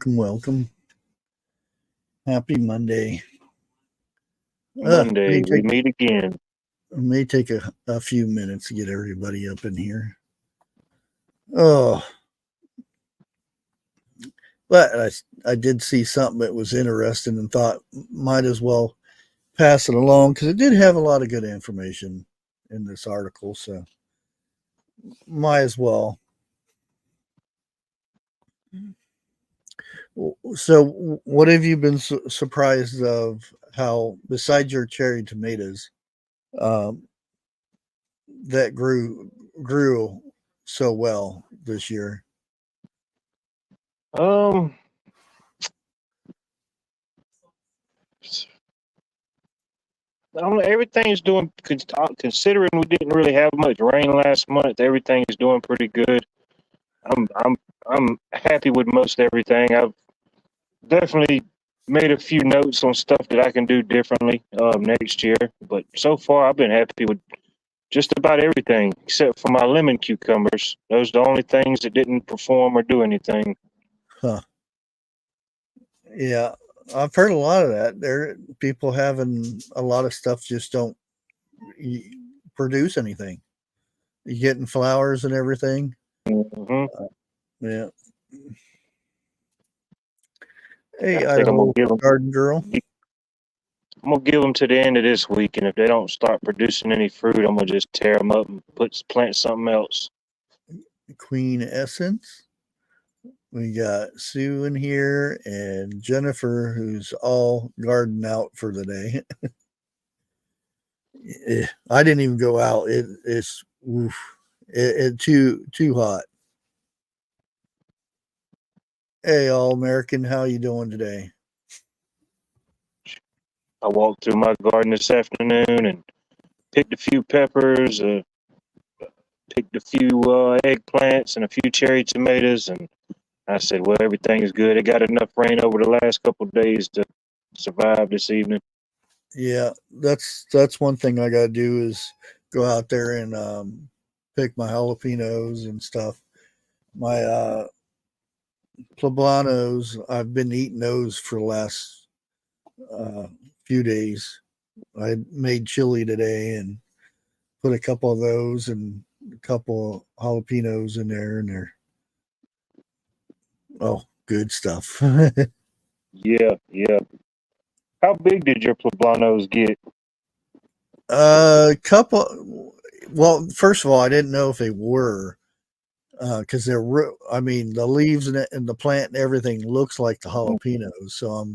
Welcome. Happy Monday. Monday, we meet again. It may take a few minutes to get everybody up in here. Oh, but I did see something that was interesting and thought might as well pass it along because it did have a lot of good information in this article, so might as well. So what have you been surprised of how, besides your cherry tomatoes, that grew so well this year? I don't know, everything's doing, considering we didn't really have much rain last month, everything is doing pretty good. I'm happy with most everything. I've definitely made a few notes on stuff that I can do differently next year, but so far I've been happy with just about everything except for my lemon cucumbers. Those are the only things that didn't perform or do anything. Huh. Yeah, I've heard a lot of that. There, people having a lot of stuff just don't produce anything. You getting flowers and everything. Mm-hmm. Yeah. Hey, Idaho garden girl. I'm gonna give them to the end of this week, and if they don't start producing any fruit, I'm gonna just tear them up and plant something else. Queen Essence. We got Sue in here and Jennifer, who's all garden out for the day. I didn't even go out. It's too hot. Hey, All American, how you doing today? I walked through my garden this afternoon and picked a few peppers, picked a few eggplants and a few cherry tomatoes, and I said, well, everything is good. It got enough rain over the last couple of days to survive this evening. Yeah, that's one thing I got to do is go out there and pick my jalapenos and stuff. My poblanos, I've been eating those for the last few days. I made chili today and put a couple of those and a couple of jalapenos in there, and they're good stuff. Yeah. How big did your poblanos get? Couple. Well, first of all, I didn't know if they were because they're. I mean, the leaves and the plant and everything looks like the jalapenos. So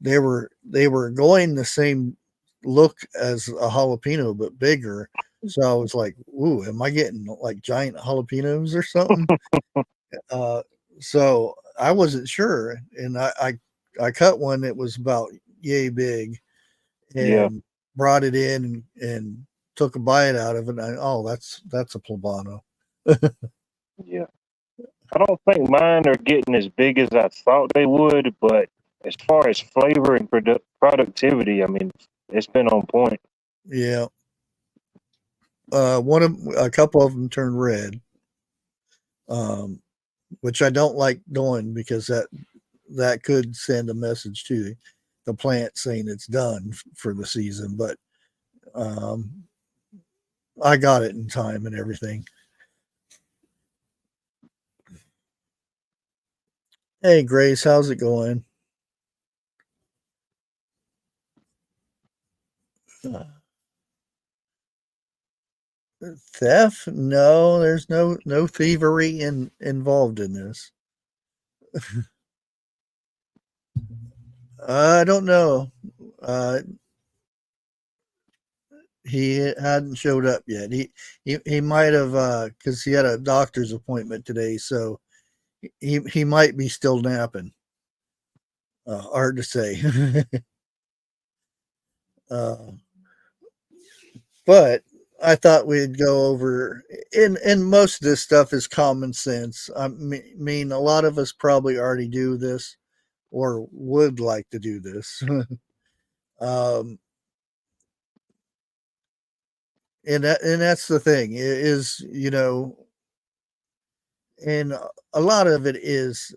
they were going the same look as a jalapeno but bigger. So I was like, "Ooh, am I getting like giant jalapenos or something?" So I wasn't sure, and I cut one that was about yay big, and brought it in and took a bite out of it. And that's a poblano. Yeah. I don't think mine are getting as big as I thought they would, but as far as flavor and productivity, I mean, it's been on point. Yeah. A couple of them turned red, which I don't like doing because that could send a message to the plant saying it's done for the season. But I got it in time and everything. Hey, Grace, how's it going? Theft? No, there's no thievery involved in this. I don't know. Uh, he hadn't showed up yet. He might have because he had a doctor's appointment today, so he might be still napping. Hard to say. uh, but I thought we'd go over and most of this stuff is common sense. I mean, a lot of us probably already do this or would like to do this. um, and that's the thing is, and a lot of it is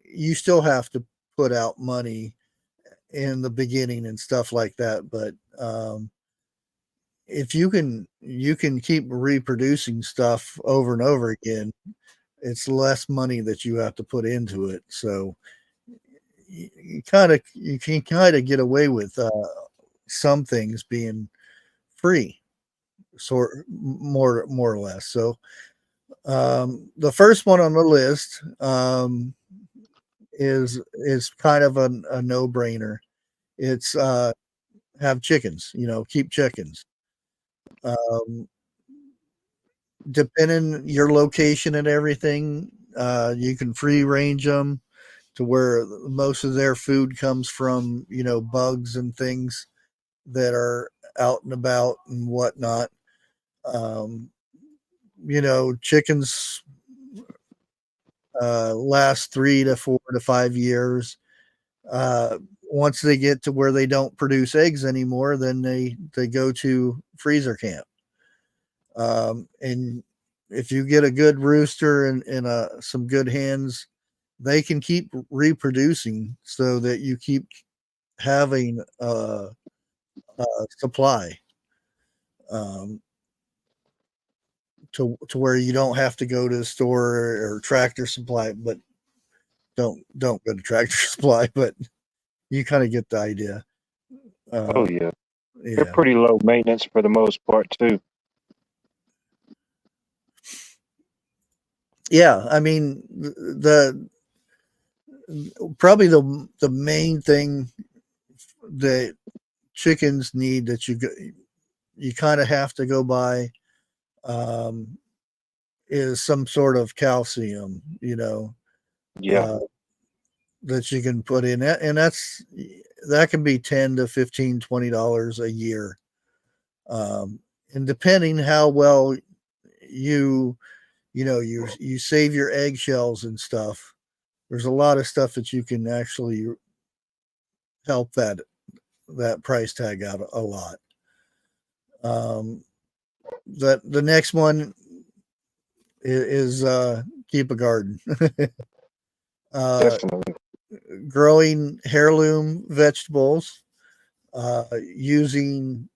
you still have to put out money in the beginning and stuff like that, but if you can keep reproducing stuff over and over again, it's less money that you have to put into it. So you can kind of get away with some things being free, sort more or less. So the first one on the list is kind of a no brainer. It's have chickens. Keep chickens. Um, Depending your location and everything, you can free range them to where most of their food comes from, bugs and things that are out and about and whatnot. Um, Chickens last 3 to 4 to 5 years. Uh, Once they get to where they don't produce eggs anymore, then they go to freezer camp. And if you get a good rooster and some good hens, they can keep reproducing so that you keep having a supply, um, to where you don't have to go to the store or Tractor Supply, but don't go to Tractor Supply, but you kind of get the idea. Oh Uh, yeah, they're yeah, pretty low maintenance for the most part too. yeah. I mean, the probably the main thing that chickens need that you kind of have to go by um, is some sort of calcium, Yeah, uh, that you can put in that, and that can be 10 to 15, $20 a year, um, and depending how well you you save your eggshells and stuff. There's a lot of stuff that you can actually help that price tag out a lot. Um, the next one is keep a garden. uh, definitely. Growing heirloom vegetables, using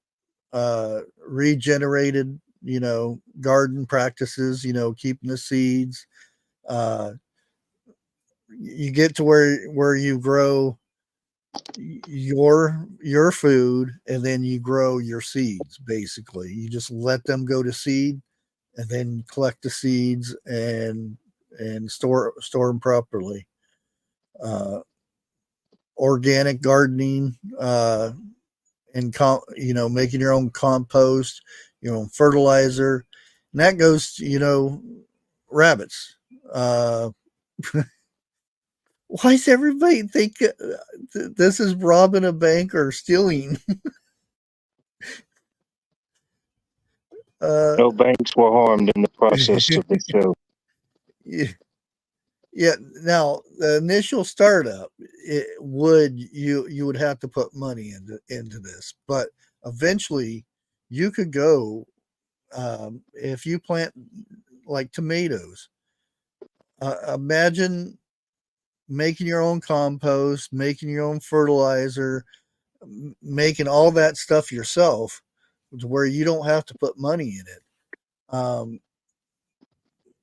regenerated, garden practices, keeping the seeds. Uh, you get to where you grow your food and then you grow your seeds. Basically, you just let them go to seed and then collect the seeds and store them properly. Uh, Organic gardening, and making your own compost, your own fertilizer, and that goes to, rabbits. Uh, why does everybody think this is robbing a bank or stealing? uh, No banks were harmed in the process of the show. yeah, yeah. Now the initial startup, you would have to put money into this, but eventually you could go, if you plant like tomatoes. Imagine making your own compost, making your own fertilizer, making all that stuff yourself, to where you don't have to put money in it. Um,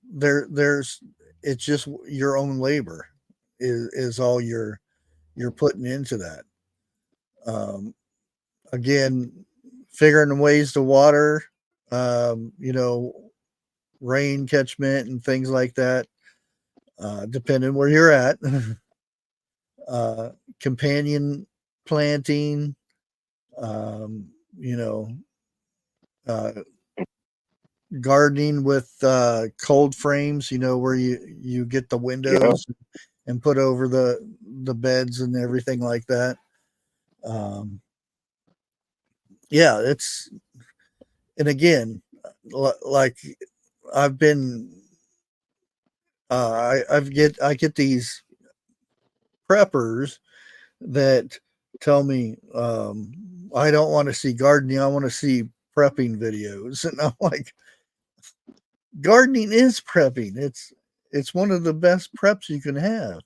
there's it's just your own labor is all you're putting into that. Um, Again, figuring ways to water. you know, rain catchment and things like that, depending where you're at. uh, Companion planting, you know, uh, gardening with cold frames, you know, where you get the Yeah. windows and put over the beds and everything like that. Um, yeah, it's and again, like I've been, I get these preppers that tell me, I don't want to see gardening, I want to see prepping videos, and I'm like, gardening is prepping. It's one of the best preps you can have.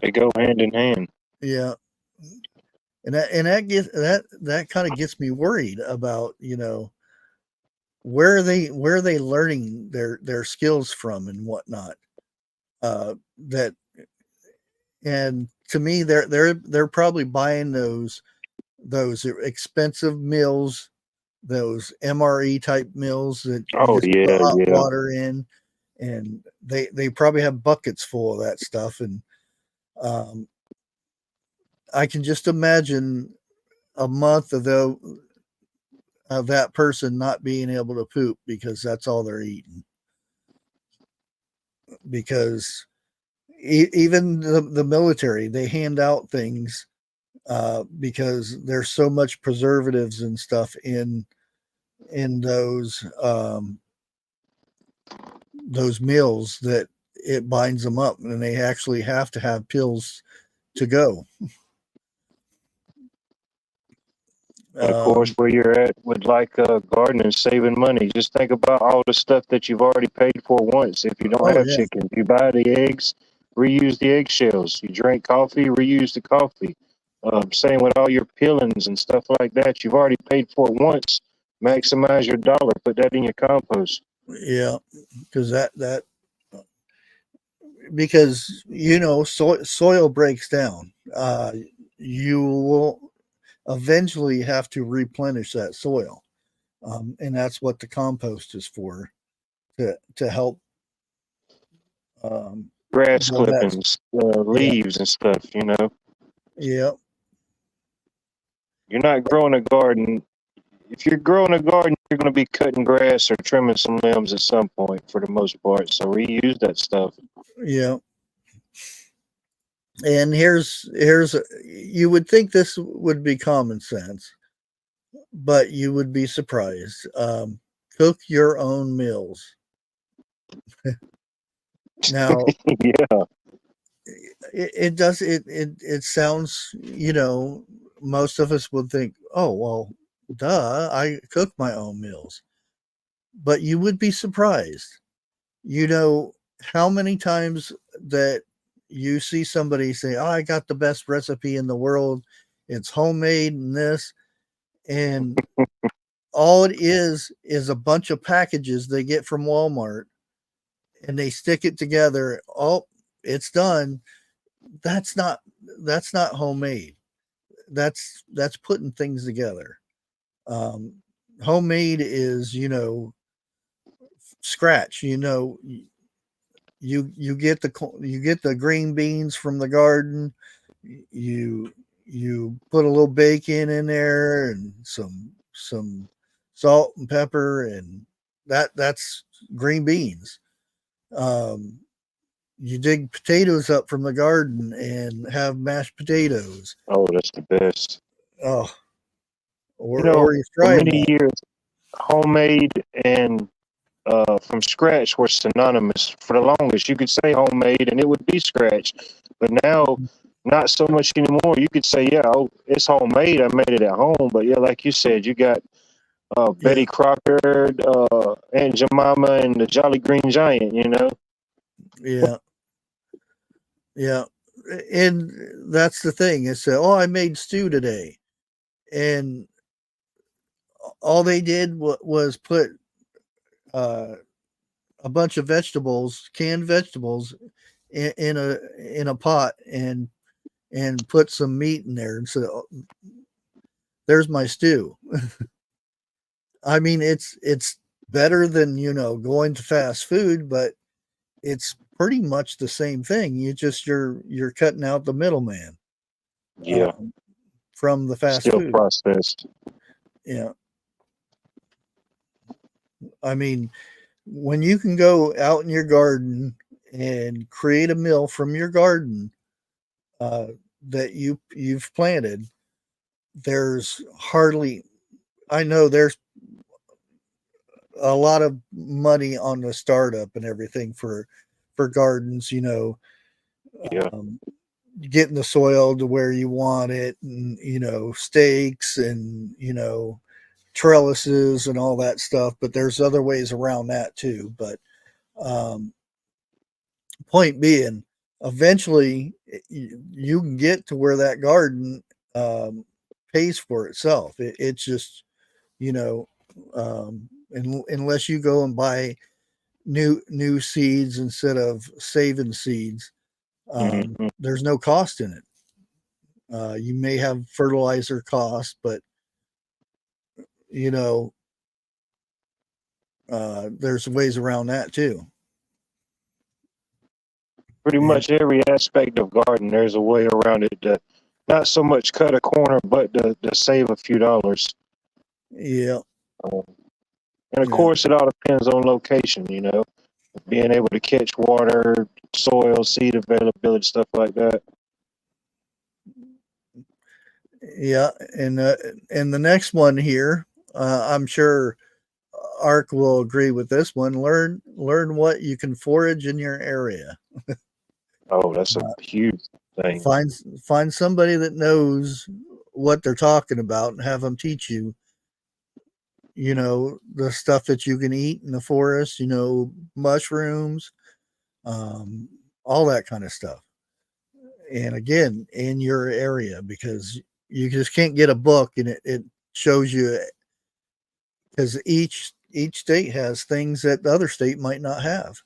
They go hand in hand. Yeah, and that gets that kind of gets me worried about, you know, where are they learning their skills from and whatnot. That and to me they're probably buying those expensive mills, those MRE type mills that you Oh just put yeah, hot yeah. water in, and they probably have buckets full of that stuff. And um, I can just imagine a month of that person not being able to poop because that's all they're eating. Because even the military, they hand out things because there's so much preservatives and stuff in those meals that it binds them up, and they actually have to have pills to go. And of course, Um, where you're at with like gardening, saving money, just think about all the stuff that you've already paid for once. If you don't oh have yeah, chicken, you buy the eggs, reuse the eggshells. You drink coffee, reuse the coffee. Same with all your peelings and stuff like that. You've already paid for it once. Maximize your dollar. Put that in your compost. yeah, because that because you know soil breaks down. You will eventually have to replenish that soil, and that's what the compost is for, to help um, Grass build that. clippings, Yeah, leaves and stuff. You know, yeah, you're not growing a garden. If you're growing a garden, you're going to be cutting grass or trimming some limbs at some point for the most part. So reuse that stuff. yeah. And here's you would think this would be common sense, but you would be surprised. Cook your own meals. Now, Yeah, it does it sounds, you know, most of us would think, oh well, duh, I cook my own meals. But you would be surprised, you know, how many times that you see somebody say, oh, I got the best recipe in the world, it's homemade and this, and all it is a bunch of packages they get from Walmart, and they stick it together. Oh, it's done. That's not that's not homemade. That's putting things together. Um, Homemade is, you know, scratch. You know, you get you get the green beans from the garden. You you put a little bacon in there and some salt and pepper, and that's green beans. Um, you dig potatoes up from the garden and have mashed potatoes. oh, that's the best. Oh, You know, or you for fry them many up. years, homemade and from scratch were synonymous for the longest. You could say homemade and it would be scratch, but now not so much anymore. You could say, yeah, oh, it's homemade. I made it at home. But yeah, like you said, you got Yeah, Betty Crocker, Aunt Jemima, and the Jolly Green Giant. You know, yeah, yeah. And that's the thing. It's oh, I made stew today, and all they did was put uh, a bunch of vegetables, canned vegetables, in a pot, and put some meat in there, and so there's my stew. I mean, it's better than, going to fast food, but it's pretty much the same thing. You're cutting out the middleman Yeah, from the fast still food. processed. Yeah, I mean, when you can go out in your garden and create a meal from your garden uh, that you've planted, there's hardly. I know there's a lot of money on the startup and everything for gardens. Yeah, Um, getting the soil to where you want it, and stakes, and trellises and all that stuff. But there's other ways around that too. But um, point being, eventually you can get to where that garden um, pays for itself. It's just you know unless you go and buy new seeds instead of saving seeds, there's no cost in it. You may have fertilizer costs, but you know there's ways around that too. pretty And much every aspect of garden, there's a way around it to not so much cut a corner, but to save a few dollars. yeah, Um, and of yeah, course, it all depends on location, being able to catch water, soil, seed availability, stuff like that. yeah. And the next one here, I'm sure Ark will agree with this one. Learn what you can forage in your area. Oh, that's a Uh, huge thing. find find somebody that knows what they're talking about and have them teach you. The stuff that you can eat in the forest. Mushrooms, um, all that kind of stuff. And again, in your area, because you just can't get a book and it shows you, because each state has things that the other state might not have.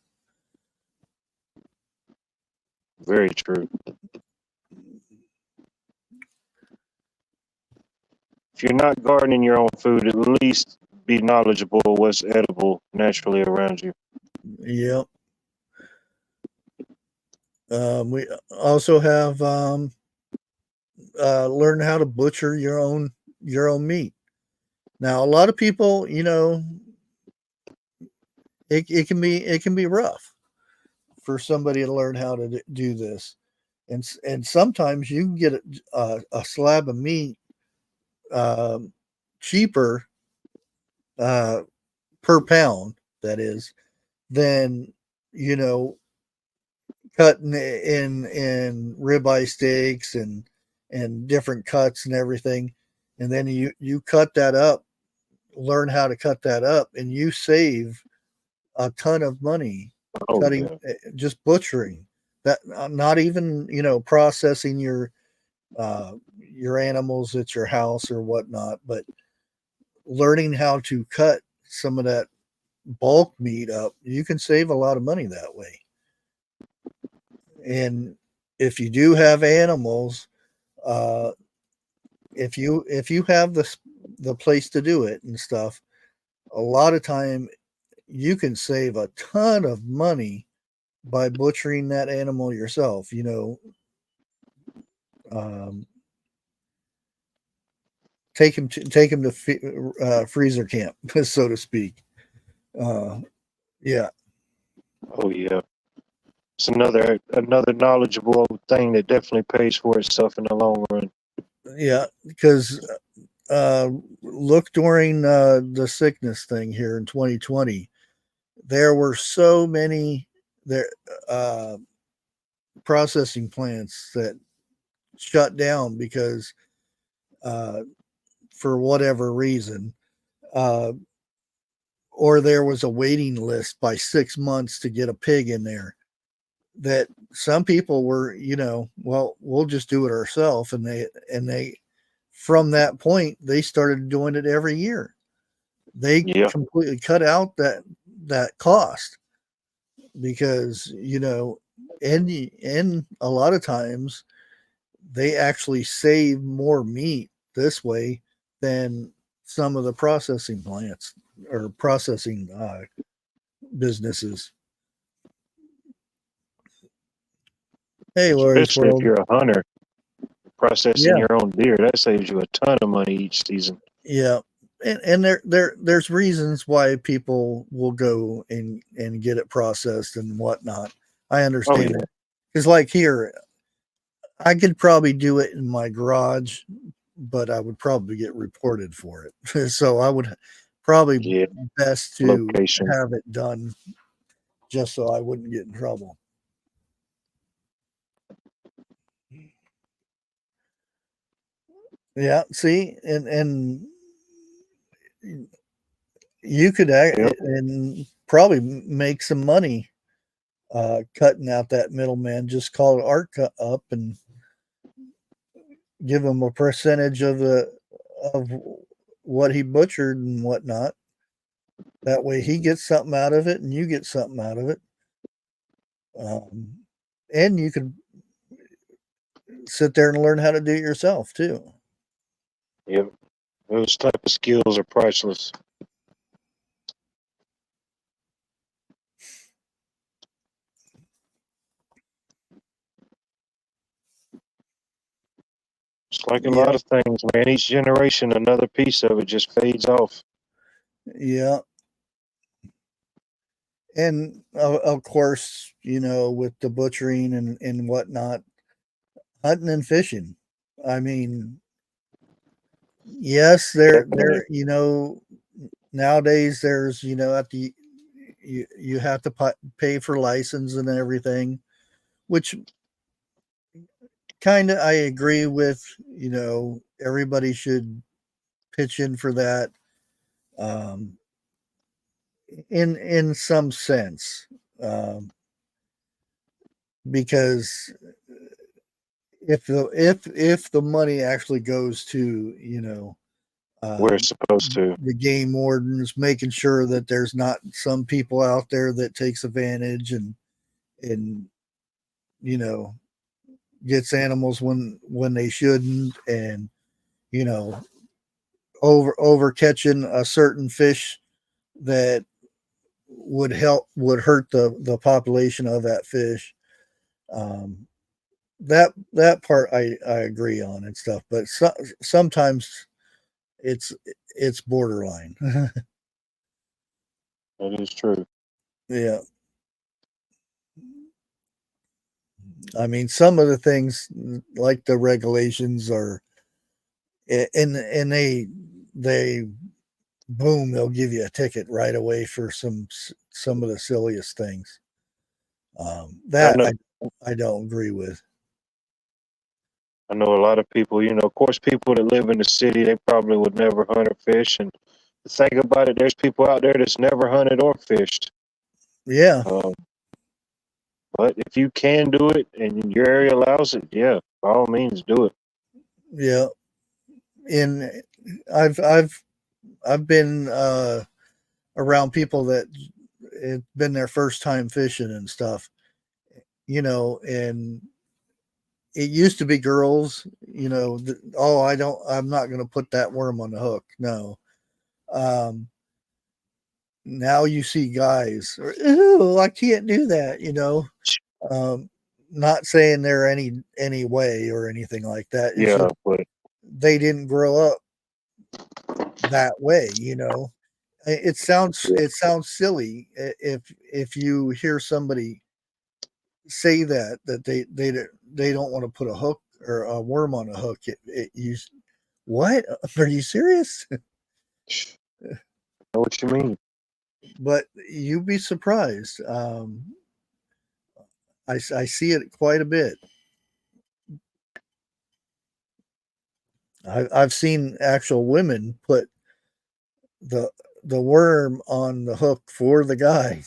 Very true. If you're not gardening your own food, at least be knowledgeable of what's edible naturally around you. Yep. We also have learn how to butcher your own meat. Now, a lot of people, it can be rough for somebody to learn how to do this, and sometimes you can get a slab of meat um, cheaper uh, per pound, that is, than you know cutting in ribeye steaks and different cuts and everything, and then you cut that up, learn how to cut that up, and you save a ton of money Oh cutting, yeah. just butchering that, not even processing your animals at your house or whatnot, but learning how to cut some of that bulk meat up. You can save a lot of money that way. And if you do have animals, uh, if you have the place to do it and stuff, a lot of time you can save a ton of money by butchering that animal yourself. Um, take him to freezer camp, so to speak. Uh, yeah, Oh yeah. It's another knowledgeable thing that definitely pays for itself in the long run. yeah, because look, during the sickness thing here in 2020, there were so many there uh, processing plants that shut down because uh, for whatever reason, uh, or there was a waiting list by 6 months to get a pig in there. That some people were, well, we'll just do it ourselves, and they from that point they started doing it every year. They Yeah. completely cut out that cost, because and a lot of times they actually save more meat this way than some of the processing plants or processing businesses. Hey, Lori's Especially if World. you're a hunter processing Yeah, your own deer, that saves you a ton of money each season. yeah, and there's reasons why people will go and get it processed and whatnot. I Oh understand yeah, it because, like here, I could probably do it in my garage, but I would probably get reported for it. So I would probably yeah. best to Location. have it done just so I wouldn't get in trouble. Yeah, see, and you could Yep. and probably make some money cutting out that middleman. Just call it art cut up and give him a percentage of what he butchered and whatnot. That way, he gets something out of it, and you get something out of it. And you could sit there and learn how to do it yourself too. Yep. Those type of skills are priceless. It's like a lot Yeah, of things, man. Each generation, another piece of it just fades off. yeah. And of course, with the butchering and whatnot, hunting and fishing. I mean, yes, Definitely. nowadays there's at the you have to pay for license and everything, which kind of I agree with. Everybody should pitch in for that, um, in some sense, um, because if the money actually goes to Where um, it's supposed to. the game wardens, making sure that there's not some people out there that takes advantage and you know gets animals when they shouldn't, and you know over catching a certain fish that would hurt the population of that fish. um that part I agree on and stuff, but sometimes it's it's borderline. That is true. Yeah, I mean, some of the things like the regulations are, and they boom, they'll give you a ticket right away for some of the silliest things. I That know. I don't agree with. I know a lot of people. Of course, people that live in the city, they probably would never hunt or fish. And the thing about it, there's people out there that's never hunted or fished. Yeah, Um, but if you can do it and your area allows it, yeah, by all means, do it. yeah. In I've been around people that it's been their first time fishing and stuff, and it used to be girls, oh, I'm not going to put that worm on the hook. No. Um, Now you see guys, "Ew, I can't do that." Um, Not saying they're any way or anything like that. It's Yeah, just but they didn't grow up that way. It sounds silly if you hear somebody say that they don't want to put a hook or a worm on a hook. You what? Are you serious? I know what you mean. But you'd be surprised. I see it quite a bit. I've seen actual women put the the worm on the hook for the guy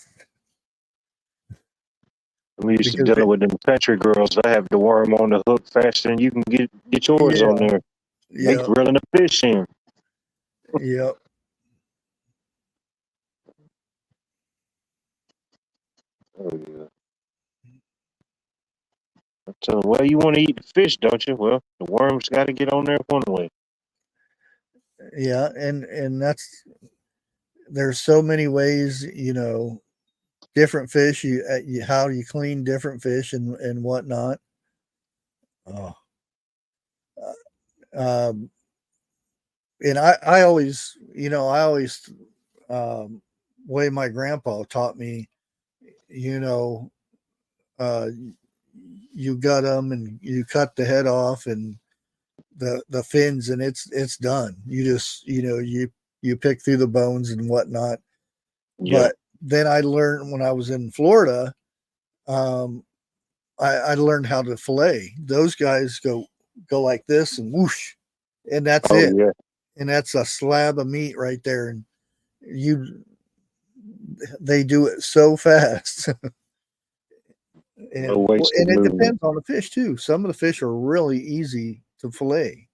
I'm used to because dealing with them country girls. I have the worm on the hook faster than you can get yours on yeah, there. They yeah, reeling a fish in. yeah, Oh yeah. I tell them, well, you want to eat the fish, don't you? Well, the worm's got to get on there one way. Yeah, and there's so many ways, different fish. How you clean different fish and whatnot. Oh, um, and I always, um, way my grandpa taught me, you know, uh, you gut them and you cut the head off and the fins, and it's done. You just, you pick through the bones and whatnot. Yeah. But then I learned when I was in Florida, um, I learned how to fillet. Those guys go like this and whoosh, and that's Oh it. yeah. And that's a slab of meat right there. And you, they do it so fast. No and wasted and it movement. depends on the fish too. Some of the fish are really easy to fillet.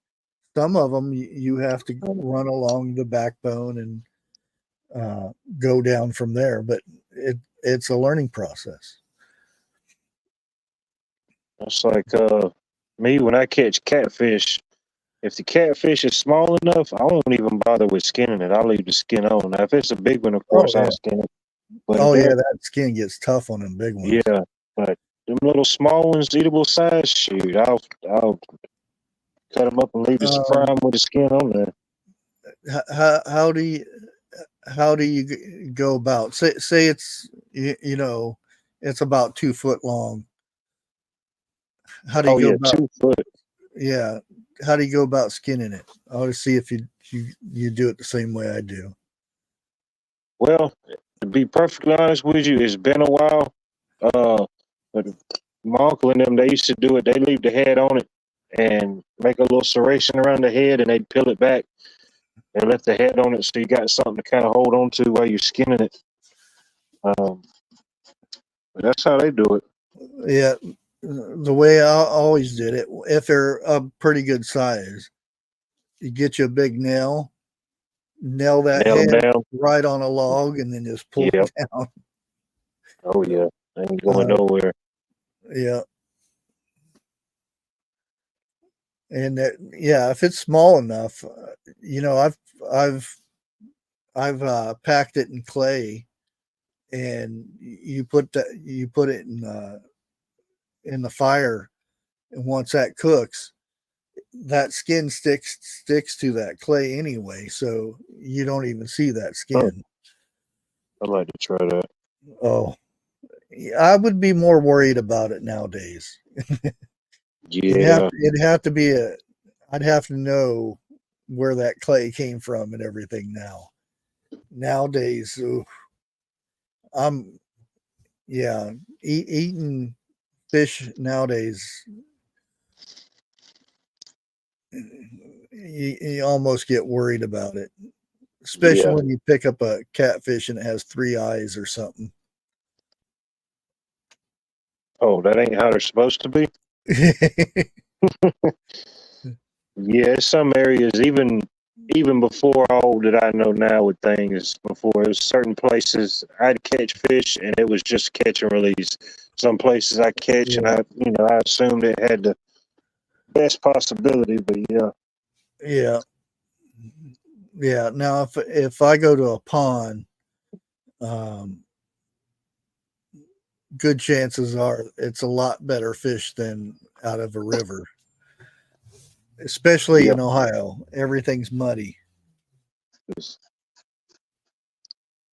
Some of them you have to run along the backbone and go down from there. But it's a learning process. It's like me when I catch catfish. If the catfish is small enough, I won't even bother with skinning it. I'll leave the skin on. Now, if it's a big one, of Oh course, yeah, I'll skin it. But if oh they're yeah. That skin gets tough on them big ones. yeah, but them little small ones, eatable size, shoot, I'll cut them up and leave the fry Um, 'em with the skin on there. how do you go about say it's it's about 2 foot long. How do you Oh go yeah, about 2 foot. Yeah, how do you go about skinning it? I want to see if you do it the same way I do. Well, to be perfectly honest with you, it's been a while. But my uncle and them, they used to do it. They leave the head on it and make a little serration around the head, and they peel it back and left the head on it, so you got something to kind of hold on to while you're skinning it. Um, but that's how they do it. Yeah, the way I always did it, if they're a pretty good size, you get you a big nail that Nail them head down. right on a log, and then just pull Yep. it down. Oh yeah. Ain't going Uh, nowhere. yeah, and yeah, if it's small enough, I've I've packed it in clay, and you put it in the fire, and once that cooks, that skin sticks to that clay anyway, so you don't even see that Huh, skin. I'd like to try that. Oh, I would be more worried about it nowadays. Yeah. It'd have to be I'd have to know where that clay came from and everything now. Nowadays, ooh, I'm yeah, eating fish nowadays, you almost get worried about it, especially Yeah. when you pick up a catfish and it has 3 eyes or something. Oh, that ain't how they're supposed to be. Yeah, some areas, even before all that I know now with things, before there's certain places I'd catch fish and it was just catch and release. Some places I catch and Yeah, I assumed it had the best possibility, but yeah. yeah, yeah. Now, if I go to a pond, um, good chances are it's a lot better fish than out of a river, especially Yeah. in Ohio. Everything's muddy.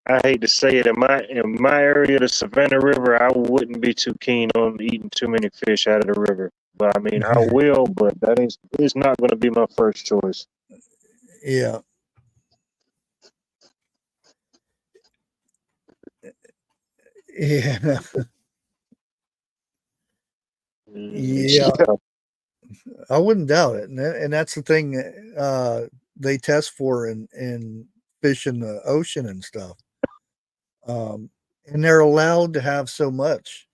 I hate to say it, in my area, the Savannah River, I wouldn't be too keen on eating too many fish out of the river. But I mean, I will, but that is it's not going to be my first choice. Yeah, yeah, yeah. Yeah. I wouldn't doubt it, and that's the thing they test for in fish in the ocean and stuff. And they're allowed to have so much.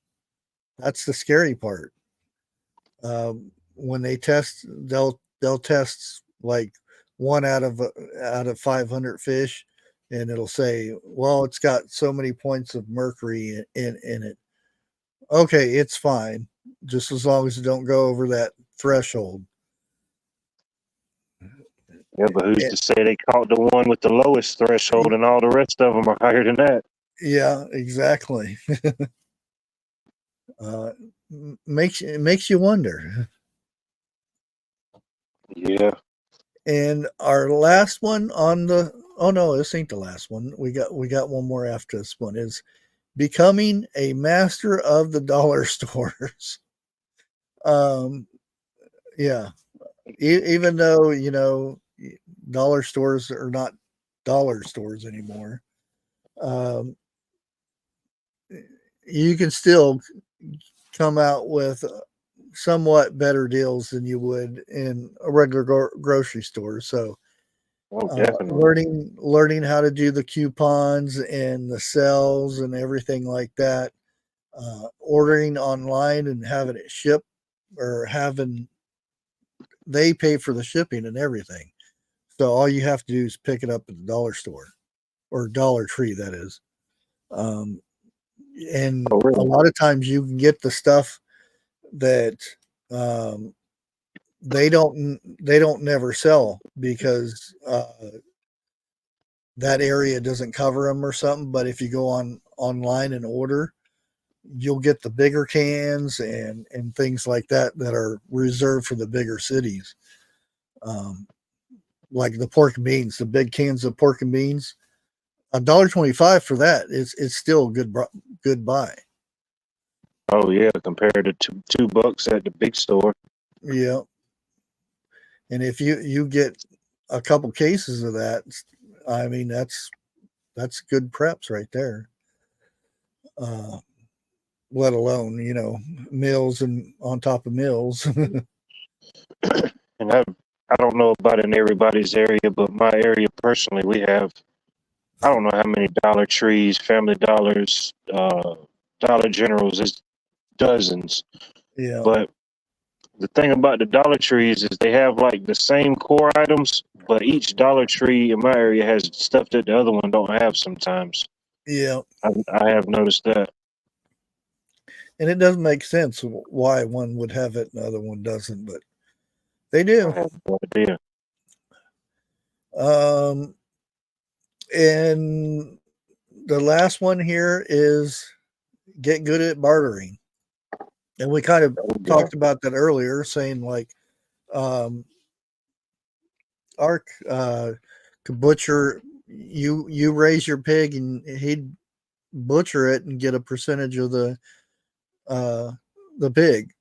That's the scary part. When they test, they'll test like one out of 500 fish, and it'll say, well, it's got so many points of mercury in it. Okay, it's fine, just as long as it don't go over that threshold. Yeah, but who's to say they caught the one with the lowest threshold and all the rest of them are higher than that? Yeah, exactly. Makes you wonder. Yeah. And our last one on the oh no, this ain't the last one. We got one more after this one is becoming a master of the dollar stores. um yeah. Even though, dollar stores are not dollar stores anymore, um you can still come out with somewhat better deals than you would in a regular grocery store. So Oh, definitely. learning how to do the coupons and the sales and everything like that, ordering online and having it shipped, or having they pay for the shipping and everything. So all you have to do is pick it up at the dollar store or Dollar Tree, that is. Um, and Oh, a really? lot of times you can get the stuff that um, they don't never sell because that area doesn't cover them or something. But if you go online and order, you'll get the bigger cans and things like that are reserved for the bigger cities. Um, like the pork and beans, the big cans of pork and beans, $1.25 for that. It's still a good buy. Oh, yeah, compared to $2 at the big store. Yeah, and if you get a couple cases of that, I mean that's good preps right there. Uh, let alone meals and on top of meals. And I don't know about in everybody's area, but my area personally, we have, I don't know how many Dollar Trees, Family Dollars, Dollar Generals, it's dozens. Yeah, But the thing about the Dollar Trees is they have like the same core items, but each Dollar Tree in my area has stuff that the other one don't have sometimes. yeah, I have noticed that. and it doesn't make sense why one would have it and the other one doesn't, but they I do. have no idea. Um, and the last one here is get good at bartering, and we kind of Oh, yeah. talked about that earlier, saying like um, Ark could butcher you raise your pig and he'd butcher it and get a percentage of uh, the pig.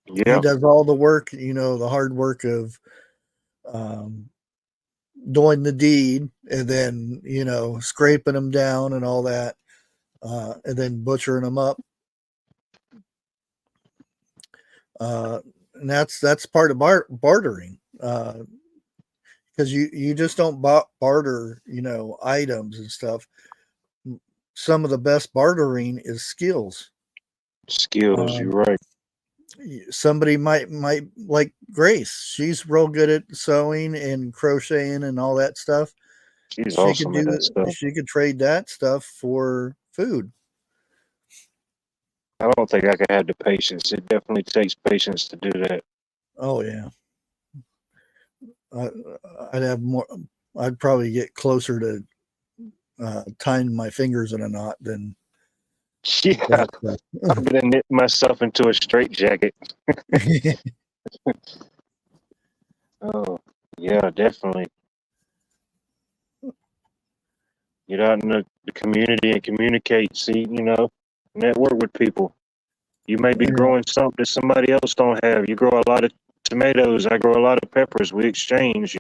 He Yeah, does all the work, the hard work of um, doing the deed, and then scraping them down and all that, and then butchering them up. And that's part of bartering, because you just don't barter items and stuff. Some of the best bartering is skills. skills, you're Um, right. somebody might like Grace. She's real good at sewing and crocheting and all that stuff. She's awesome at that stuff. She could trade that stuff for food. I don't think I could have the patience. It definitely takes patience to do that. Oh yeah. I, I'd have more. I'd probably get closer to tying my fingers in a knot than Yeah, that stuff. I'm gonna knit myself into a straitjacket. Oh, yeah, definitely. Get out in the community and communicate. See, network with people. You may be Yeah, growing something that somebody else don't have. You grow a lot of tomatoes. I grow a lot of peppers. We exchange.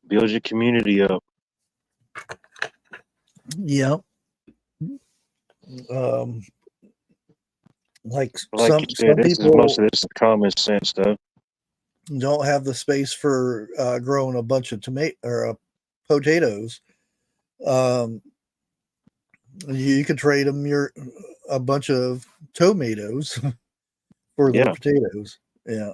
Build your community up. yeah. Um, like Like you said, some this is most people of this is common sense stuff. don't have the space for growing a bunch of tomato or potatoes. Um, you could trade them a bunch of tomatoes for their Yeah, potatoes. Yeah,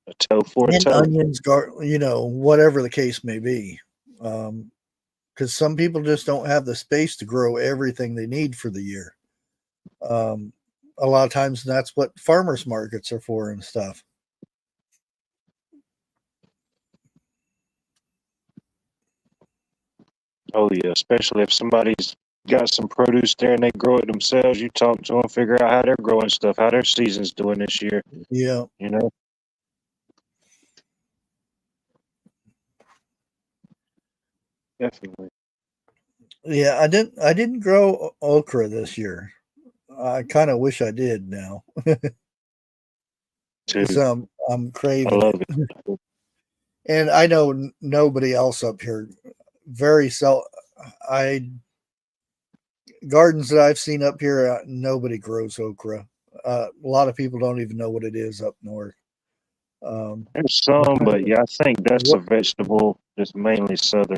a toe for a and toe. onions, whatever the case may be. Because some people just don't have the space to grow everything they need for the year. Um, a lot of times that's what farmers markets are for and stuff. Oh yeah, especially if somebody's got some produce there and they grow it themselves. You talk to them, figure out how they're growing stuff, how their season's doing this year. Yeah. You know. Definitely. Yeah, I didn't grow okra this year. I kind of wish I did now. Too. So I'm I craving love it. it. And I know nobody else up here. Very I gardens that I've seen up here, nobody grows okra. A lot of people don't even know what it is up north. Um, There's some, but yeah, I think that's a what? vegetable that's mainly southern.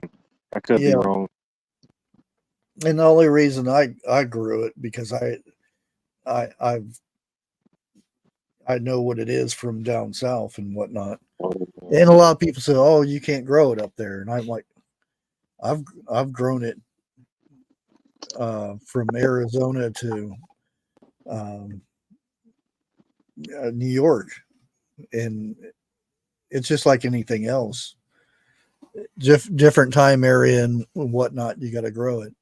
I could be Yeah, wrong. and the only reason I grew it because I I've I know what it is from down south and whatnot. And a lot of people say, "Oh, you can't grow it up there," and I'm like, I've grown it from Arizona to um, New York, and it's just like anything else. Different time area and whatnot, you got to grow it.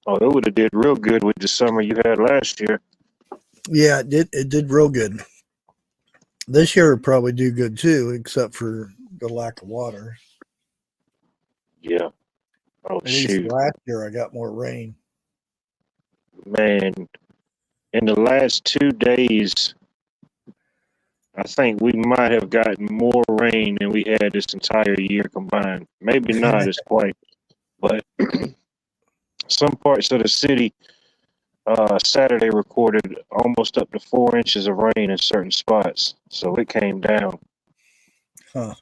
Oh, it would have did real good with the summer you had last year. Yeah, it did real good. This year would probably do good too, except for the lack of water. Yeah. Oh At least shoot, last year I got more rain. man! In the last 2 days, I think we might have gotten more rain than we had this entire year combined. Maybe not as quite, but some parts of the city Saturday recorded almost up to 4 inches of rain in certain spots. So it came down. Huh.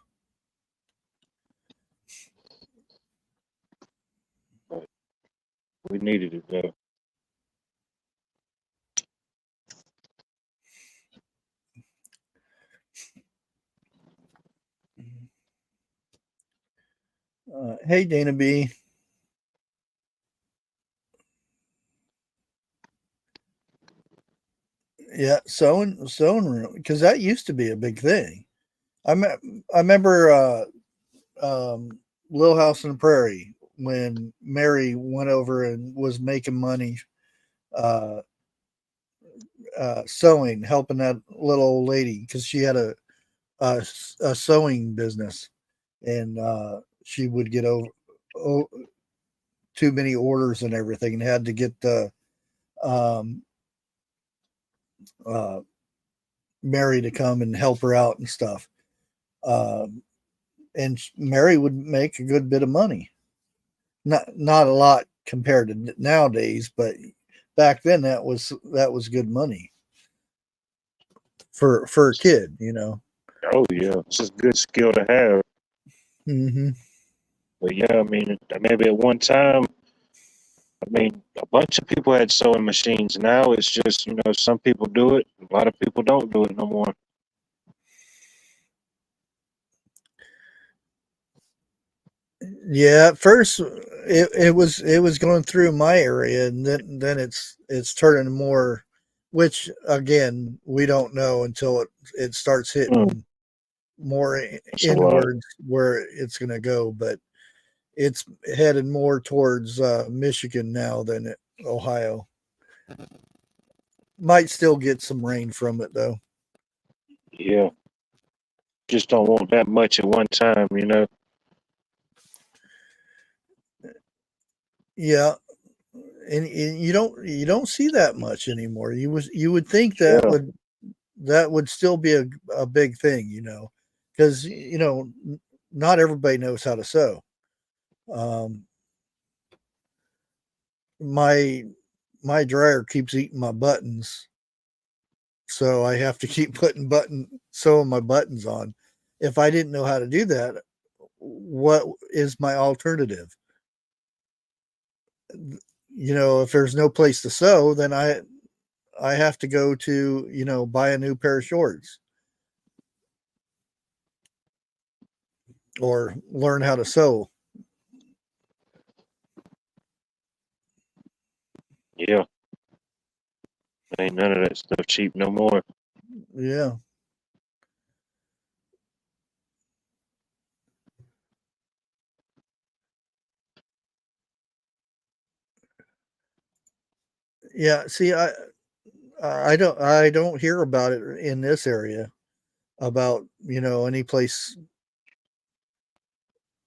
But we needed it though. Hey, Dana B. Yeah, sewing because that used to be a big thing. I remember Little House on the Prairie when Mary went over and was making money uh, sewing, helping that little old lady because she had a sewing business, and she would get over too many orders and everything, and had to get the um, uh, Mary to come and help her out and stuff. Um, and Mary would make a good bit of money. Not a lot compared to nowadays, but back then that was good money for a kid, you know. Oh yeah, it's a good skill to have. Hmm. But yeah, I mean, maybe at one time, I mean, a bunch of people had sewing machines. Now it's just, some people do it. A lot of people don't do it no more. Yeah, at first it was going through my area, and then it's turning more, which again we don't know until it starts Mm, hitting more it's a lot. inwards where it's going to go, but it's headed more towards Michigan now than Ohio. Might still get some rain from it though. Yeah, just don't want that much at one time. Yeah, and you don't see that much anymore. You would think Yeah, that would still be a big thing, because not everybody knows how to sew. Um, my my dryer keeps eating my buttons, so I have to keep sewing my buttons on. If I didn't know how to do that, what is my alternative? If there's no place to sew, then I have to go to buy a new pair of shorts or learn how to sew. yeah. Ain't none of that stuff cheap no more. Yeah. Yeah, see, I don't hear about it in this area about, any place.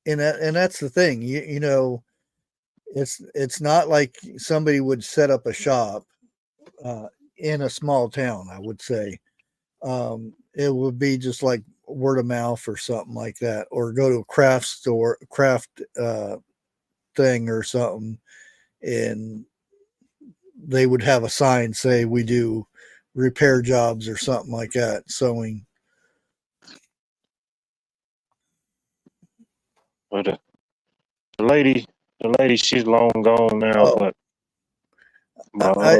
And that's the thing. It's not like somebody would set up a shop uh, in a small town, I would say. It would be just like word of mouth or something like that, or go to a craft store, craft thing or something, and they would have a sign say we do repair jobs or something like that, sewing. But the lady, she's long gone now. Oh, But I, my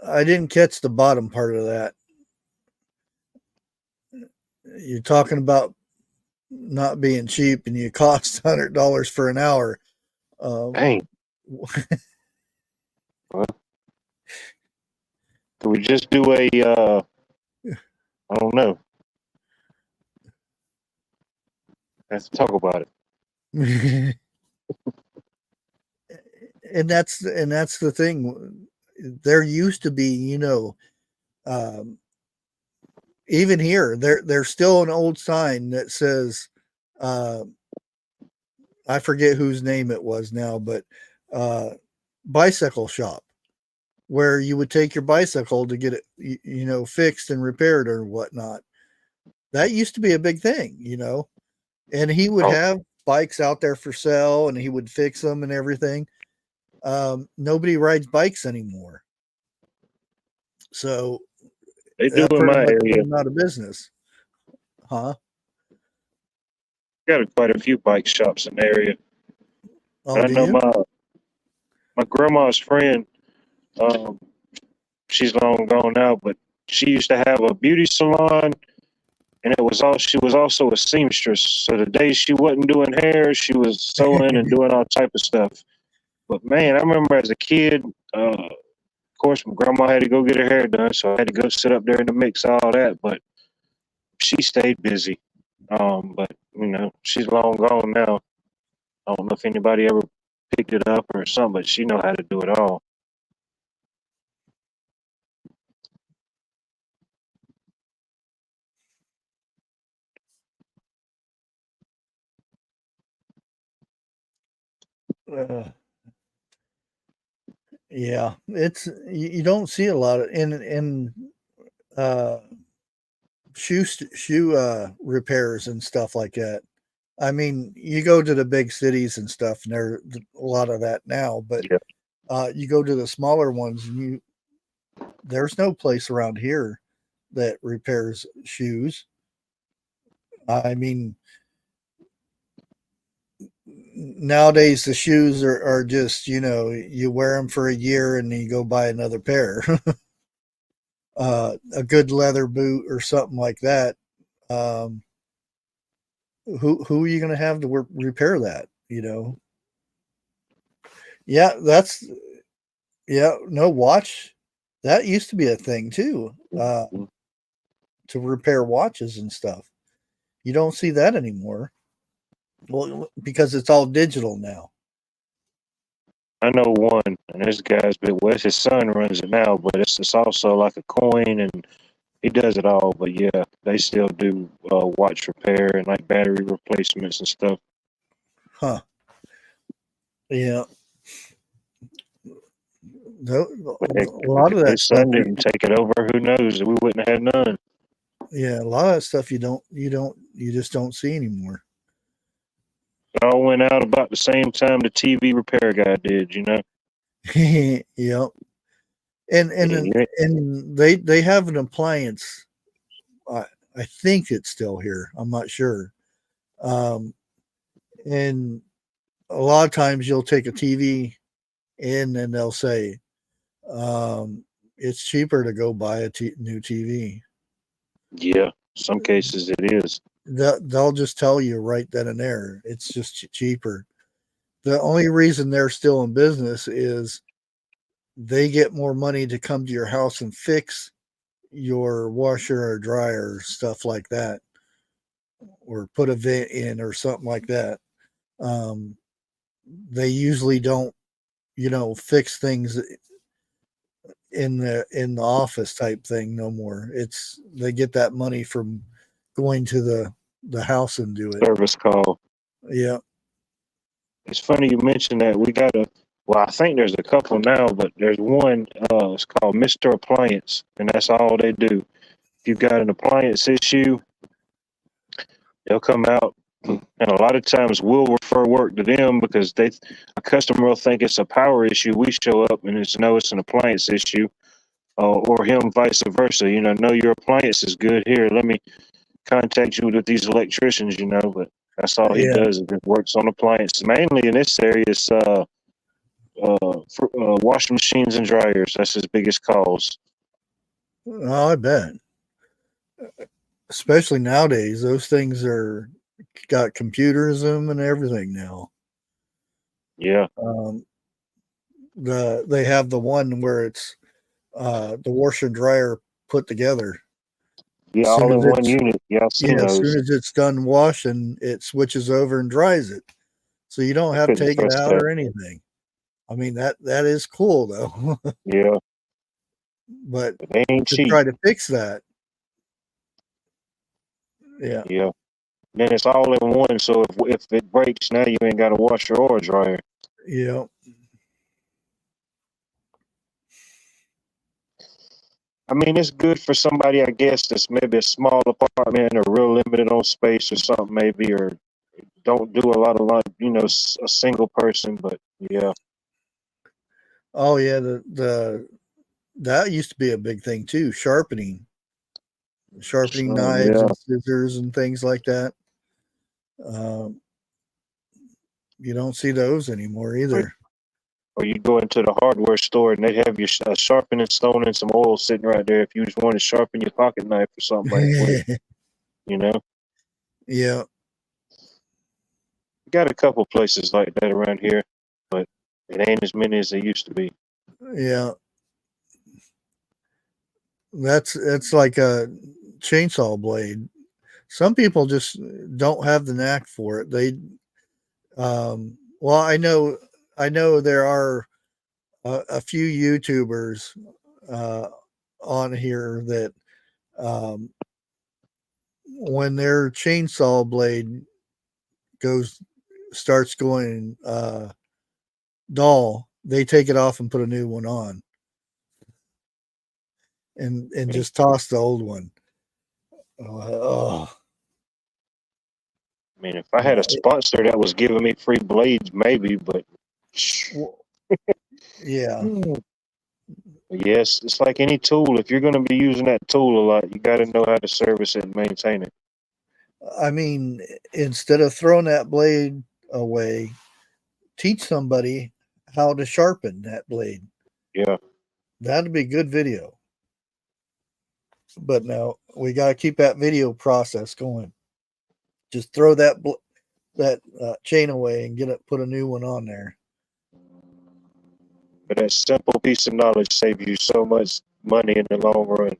I I didn't catch the bottom part of that. You're talking about not being cheap, and you cost $100 for an hour. Um, dang, well, could we just do a I don't know. Let's talk about it. and that's the thing. There used to be, um, even here, there's still an old sign that says, uh, I forget whose name it was now, but uh, bicycle shop, where you would take your bicycle to get it, fixed and repaired or whatnot. That used to be a big thing. And he would Oh, have bikes out there for sale, and he would fix them and everything. Nobody rides bikes anymore, so they do that in pretty my much put area. him out of business, huh? Got quite a few bike shops in the area. Oh, And I do know you? my grandma's friend. Um, she's long gone now, but she used to have a beauty salon, and she was also a seamstress. So the days she wasn't doing hair, she was sewing and doing all type of stuff. But man, I remember as a kid, of course, my grandma had to go get her hair done, so I had to go sit up there in the mix, all that. But she stayed busy. But she's long gone now. I don't know if anybody ever picked it up or something, but she know how to do it all. uh, yeah, you don't see a lot of in uh shoe repairs and stuff like that. I mean, you go to the big cities and stuff, and there's a lot of that now. But Yeah, you go to the smaller ones, and there's no place around here that repairs shoes. I mean, nowadays the shoes are just, you wear them for a year and then you go buy another pair. A good leather boot or something like that. Um, who are you going to have to repair that? Yeah, no watch. That used to be a thing too. To repair watches and stuff. You don't see that anymore. Well, because it's all digital now. I know one, and this guy's been West. His son runs it now, but it's also like a coin, and he does it all. But yeah, they still do watch repair and like battery replacements and stuff. Huh. Yeah. But heck, A lot of if that his stuff son didn't take it over, who knows? We wouldn't have had none. yeah, a lot of that stuff you just don't see anymore. It all went out about the same time the TV repair guy did. Yep. And and Yeah, and and they have an appliance. I I think it's still here. I'm not sure. Um, and a lot of times you'll take a TV in and they'll say, it's cheaper to go buy a new TV. yeah. Some cases it is. They'll just tell you right then and there. It's just cheaper. The only reason they're still in business is they get more money to come to your house and fix your washer or dryer, stuff like that, or put a vent in or something like that. Um, they usually don't, fix things in the office type thing no more. It's they get that money from going to the house and do it. Service call. Yeah. It's funny you mentioned that. We got well, I think there's a couple now, but there's one, it's called Mr. Appliance, and that's all they do. If you've got an appliance issue, they'll come out, and a lot of times we'll refer work to them because a customer will think it's a power issue. We show up and it's an appliance issue, or him vice versa. You know, no, your appliance is good. Here, let me contact you with these electricians. You know, but that's all he Yeah. does. Is just works on appliances. Mainly in this area, it's washing machines and dryers. That's his biggest calls. Oh, I bet. Especially nowadays, those things are got computers in them and everything now. Yeah. They have the one where it's the washer and dryer put together. Yeah, all in one unit. Yeah, I've seen As those. soon as it's done washing, it switches over and dries it. So you don't have to Couldn't take it trust out that. or anything. I mean that is cool though. Yeah, But they ain't to cheap. try to fix that. Yeah. Yeah. Then it's all in one. So if it breaks, now you ain't got a washer or a dryer. Yeah. I mean, it's good for somebody, I guess, that's maybe a small apartment or real limited on space or something, maybe, or don't do a lot, a single person. But yeah, Oh yeah, the that used to be a big thing too, sharpening knives yeah. and scissors and things like that. Um, you don't see those anymore either. Or you go into the hardware store and they have your sharpening stone and some oil sitting right there. If you just want to sharpen your pocket knife or something like that, you know. Yeah. We got a couple places like that around here, but it ain't as many as they used to be. Yeah. That's like a chainsaw blade. Some people just don't have the knack for it. They well, I know there are a few YouTubers on here that um, when their chainsaw blade starts going dull, they take it off and put a new one on, and just toss the old one. Oh, I mean, if I had a sponsor that was giving me free blades, maybe, but yeah. Yes, it's like any tool. If you're going to be using that tool a lot, you got to know how to service it and maintain it. I mean, instead of throwing that blade away, teach somebody how to sharpen that blade. Yeah. That'd be good video. But no, we got to keep that video process going. Just throw that chain away and put a new one on there. But that simple piece of knowledge saves you so much money in the long run.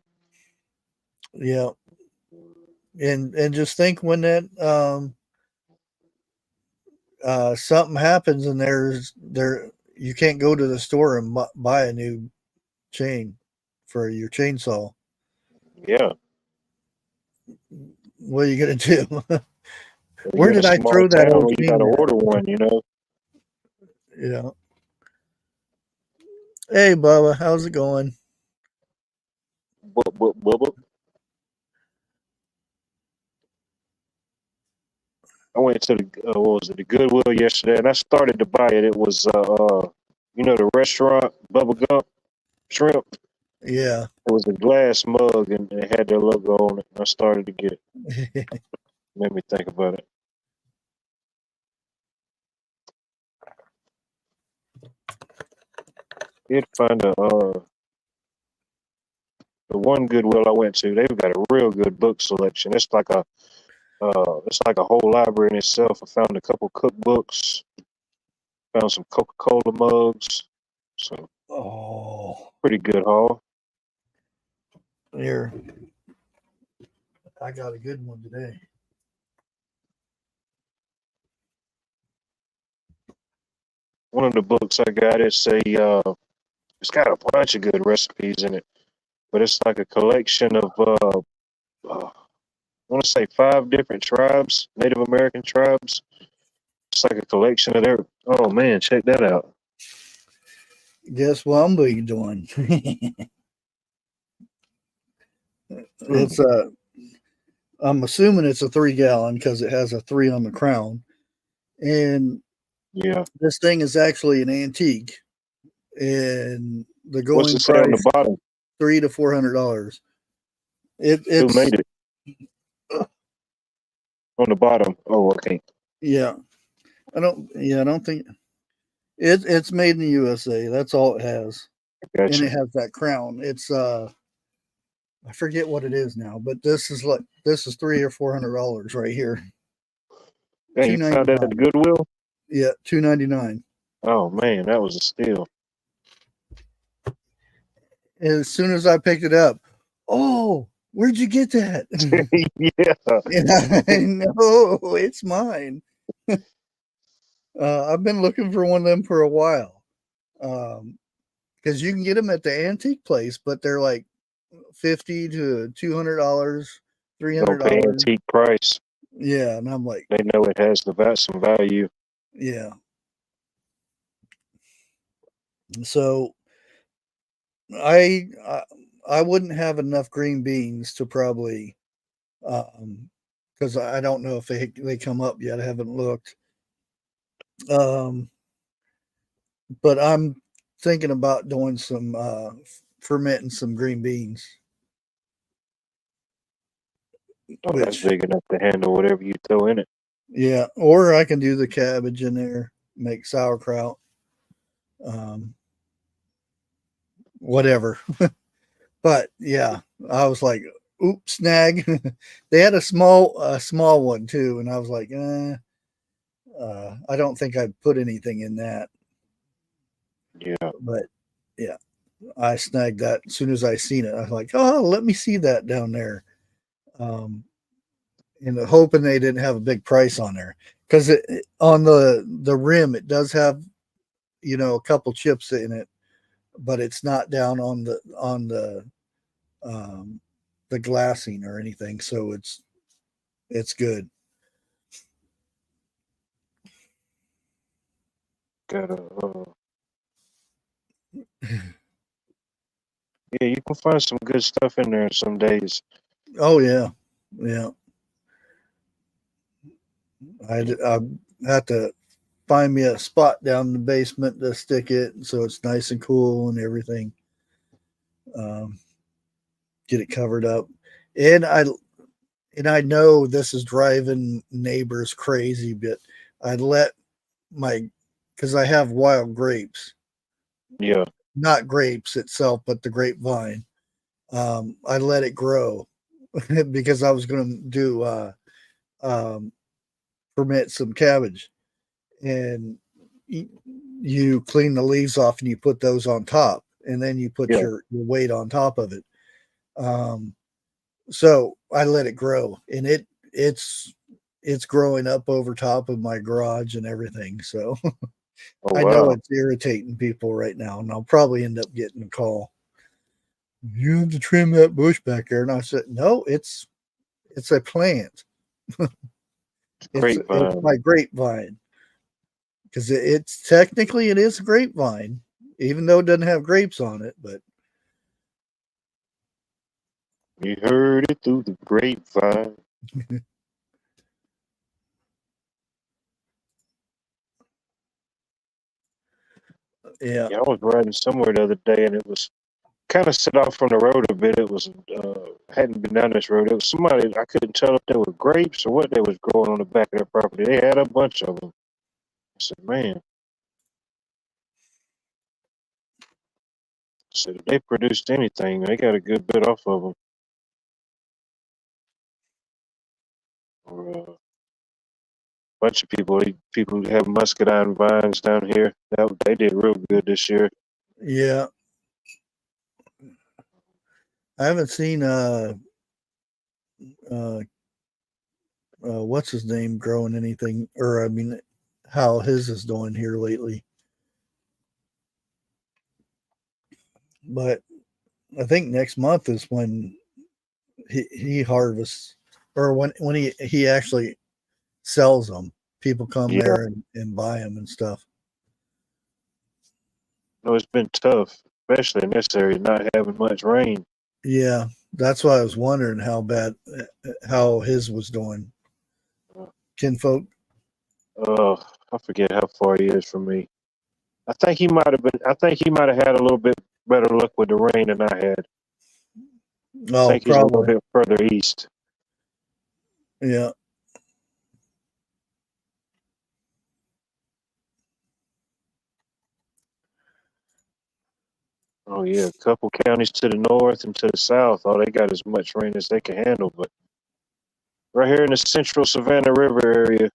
Yeah. And just think when that something happens and you can't go to the store and buy a new chain for your chainsaw. Yeah. What are you gonna do? You're Where in a did I small throw that town old where you got chain to at? order one, you know. Yeah. Hey, Bubba, how's it going? I went to the Goodwill yesterday, and I started to buy it. It was the restaurant Bubba Gump Shrimp. Yeah. It was a glass mug, and it had their logo on it. And I started to get it. Made me think about it. Did find the one Goodwill I went to. They've got a real good book selection. It's like a whole library in itself. I found a couple cookbooks. Found some Coca-Cola mugs. So pretty good haul. Here, I got a good one today. One of the books I got, it's It's got a bunch of good recipes in it, but it's like a collection of I want to say 5 different tribes, Native American tribes. It's like a collection of their. Oh man, check that out. Guess what I'm be doing? It's a. I'm assuming it's a 3-gallon because it has a 3 on the crown, and Yeah. this thing is actually an antique, and the What's going it say on the price bottom? $300 to $400. Who It's made it? On the bottom. Oh, okay. yeah. I don't think it's made in the USA. That's all it has, and Gotcha. it has that crown. It's I forget what it is now, but this is $300 or $400 right here. Yeah, you found that at the Goodwill? Yeah, $299. Oh man, that was a steal. As soon as I picked it up, oh, where'd you get that? Yeah. And I know it's mine. I've been looking for one of them for a while. Because you can get them at the antique place, but they're like $50 to $200, Don't pay $300. antique price. Yeah, and I'm like, They know it has some value. yeah. So I I wouldn't have enough green beans to probably because I don't know if they come up yet. I haven't looked. Um, but I'm thinking about doing some fermenting some green beans, Oh, that's which big enough to handle whatever you throw in it. yeah, or I can do the cabbage in there, make sauerkraut, um, whatever. But yeah, I was like, oops, snag. They had a small one too, and I was like, I don't think I'd put anything in that. Yeah. But yeah, I snagged that as soon as I seen it. I was like, oh, let me see that down there. Um, and hoping they didn't have a big price on there because on the rim it does have a couple chips in it, but it's not down um, the glassing or anything, so it's good. Gotta. Yeah, you can find some good stuff in there some days. Oh yeah, yeah. I have to find me a spot down in the basement to stick it so it's nice and cool and everything. Um, get it covered up, and I know this is driving neighbors crazy, but I let my because I have wild grapes, Yeah. not grapes itself, but the grapevine. I let it grow because I was going to do um, ferment some cabbage, and you clean the leaves off and you put those on top, and then you put Yeah. your weight on top of it. So I let it grow, and it's growing up over top of my garage and everything. So Oh I know wow. it's irritating people right now, and I'll probably end up getting a call. You have to trim that bush back there, and I said, no, it's a plant. It's Grapevine. my grapevine because it's technically it is a grapevine, even though it doesn't have grapes on it. But You heard it through the grapevine. yeah, Yeah, I was riding somewhere the other day and it was kind of set off from the road a bit. It was hadn't been down this road. It was somebody I couldn't tell if they were grapes or what they was growing on the back of their property. They had a bunch of them. I said, man, I said if they produced anything, they got a good bit off of them. Or, bunch of people who have muscadine vines down here. They did real good this year. yeah. I haven't seen uh what's his name growing anything, or I mean, how his is doing here lately. but I think next month is when he harvests, or when he actually sells them. People come Yeah, there and buy them and stuff. no, it's been tough, especially in this area, not having much rain. Yeah, that's why I was wondering how his was doing. Kinfolk. I forget how far he is from me. I think he might have been. I think he might have had a little bit better luck with the rain than I had. I Oh, think he's a little probably. bit further east. Yeah. Oh yeah, a couple counties to the north and to the south. Oh, they got as much rain as they can handle. But right here in the central Savannah River area,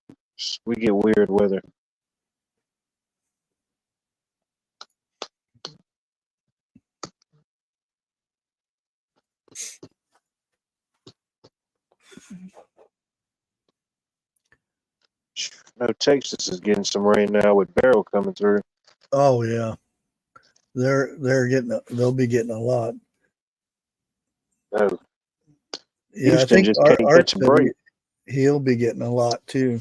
we get weird weather. No, Texas is getting some rain now with Barrel coming through. Oh yeah. They'll be getting a lot. No, Yeah, I Houston think just can't Art catch a said break. he'll be getting a lot too.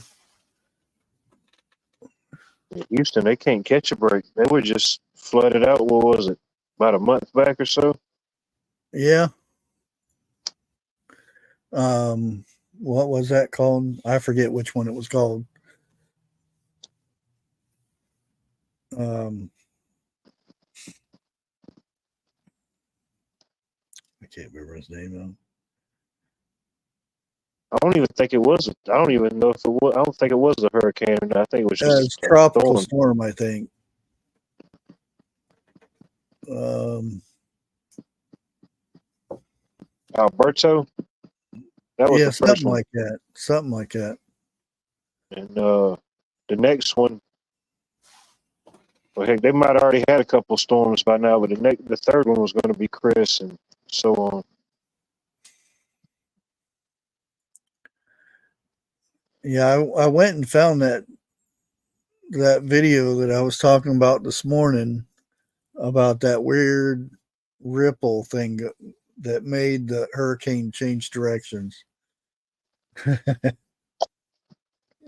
In Houston, they can't catch a break. They were just flooded out. What was it? About a month back or so. Yeah. What was that called? I forget which one it was called. Um, I can't remember his name though. I don't even think it was. I don't even know if it was. I don't think it was a hurricane. I think it was just It's a tropical storm. storm, I think. Um, Alberto. That was yeah, the first something one. like that. Something like that. And the next one, well, heck, they might have already had a couple storms by now, but the third one was going to be Chris and so on. Yeah, I went and found that video that I was talking about this morning about that weird ripple thing that made the hurricane change directions.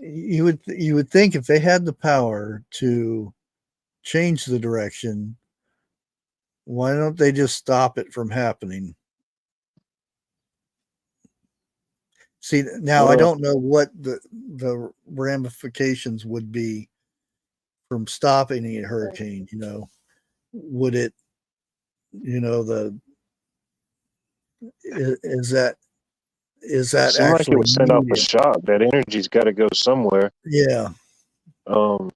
You would think if they had the power to change the direction, why don't they just stop it from happening? See, now I Well, don't know what the ramifications would be from stopping a hurricane. Would it? The is that is it that seemed like it actually would send off a needed? shock. That energy's got to go somewhere. Yeah, Um,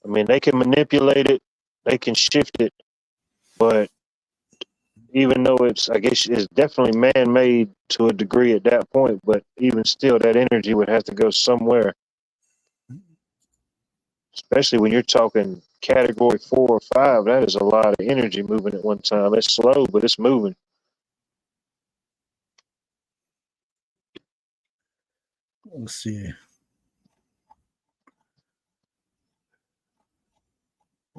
I mean, they can manipulate it, they can shift it, but even though I guess it's definitely man-made to a degree at that point, but even still, that energy would have to go somewhere. Especially when you're talking category 4 or 5, that is a lot of energy moving at one time. It's slow, but it's moving. let's see.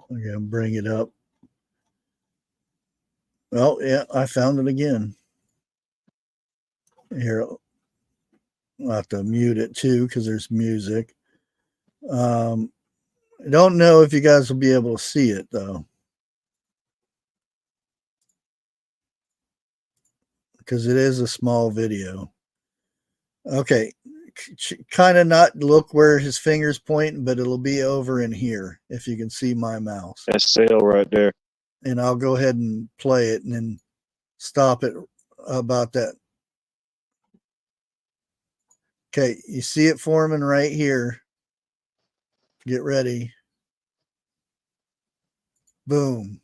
I'm gonna bring it up. Oh yeah, I found it again. Here, I'll have to mute it too because there's music. I don't know if you guys will be able to see it though, because it is a small video. Okay, kind of not look where his finger's pointing, but it'll be over in here if you can see my mouse. That's sail right there. And I'll go ahead and play it and then stop it about that. Okay, you see it forming right here. Get ready. Boom.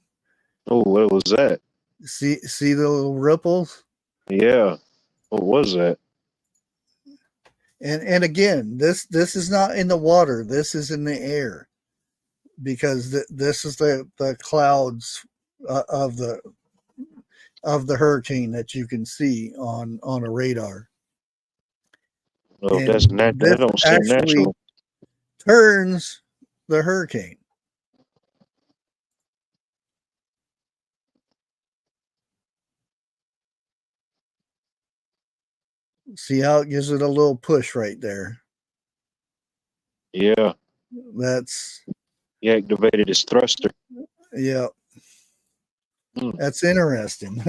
Oh, what was that? See the little ripples? Yeah. What was that? And again, this is not in the water. This is in the air because this is the clouds of the hurricane that you can see on a radar. No, that's And natural. That this don't seem actually natural. turns the hurricane. See how it gives it a little push right there. Yeah. That's He activated his thruster. yeah. Hmm. That's interesting.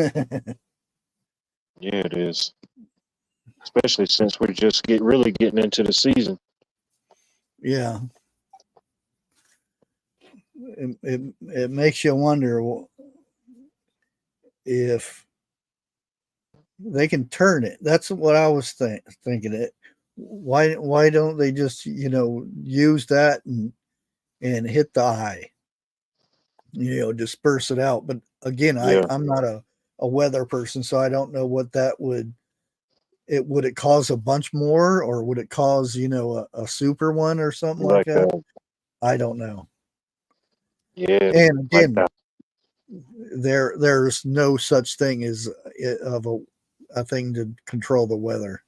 Yeah, it is. Especially since we're just really getting into the season. Yeah. It makes you wonder if they can turn it. That's what I was thinking. It. Why don't they just use that and hit the eye? Disperse it out. But again, Yeah. I'm not a weather person, so I don't know what that would. Would it cause a bunch more, or would it cause a super one or something like Like that? I don't know. yeah. And Like again, there's no such thing as of a thing to control the weather.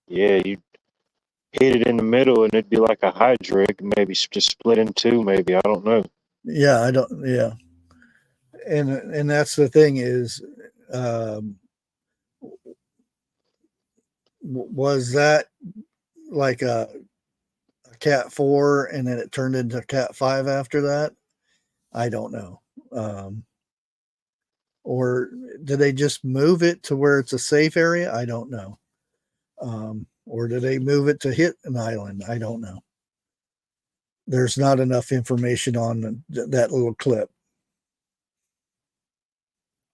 yeah, you hit it in the middle and it'd be like a hydra, maybe just split in two, maybe. I don't know. Yeah, I don't. Yeah, and that's the thing is, um, was that like a Cat 4 and then it turned into Cat 5 after that? I don't know. Or did they just move it to where it's a safe area? I don't know. Or did they move it to hit an island? I don't know. There's not enough information on that little clip.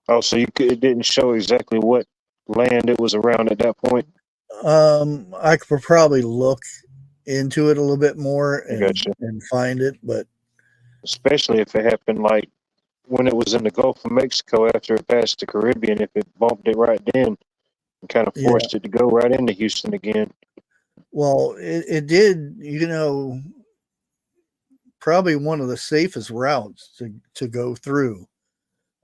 Oh, so it didn't show exactly what land it was around at that point? I could probably look into it a little bit more I gotcha. and find it, but Especially if it happened like when it was in the Gulf of Mexico after it passed the Caribbean, if it bumped it right then and kind of yeah. forced it to go right into Houston again. Well, it did, probably one of the safest routes to go through,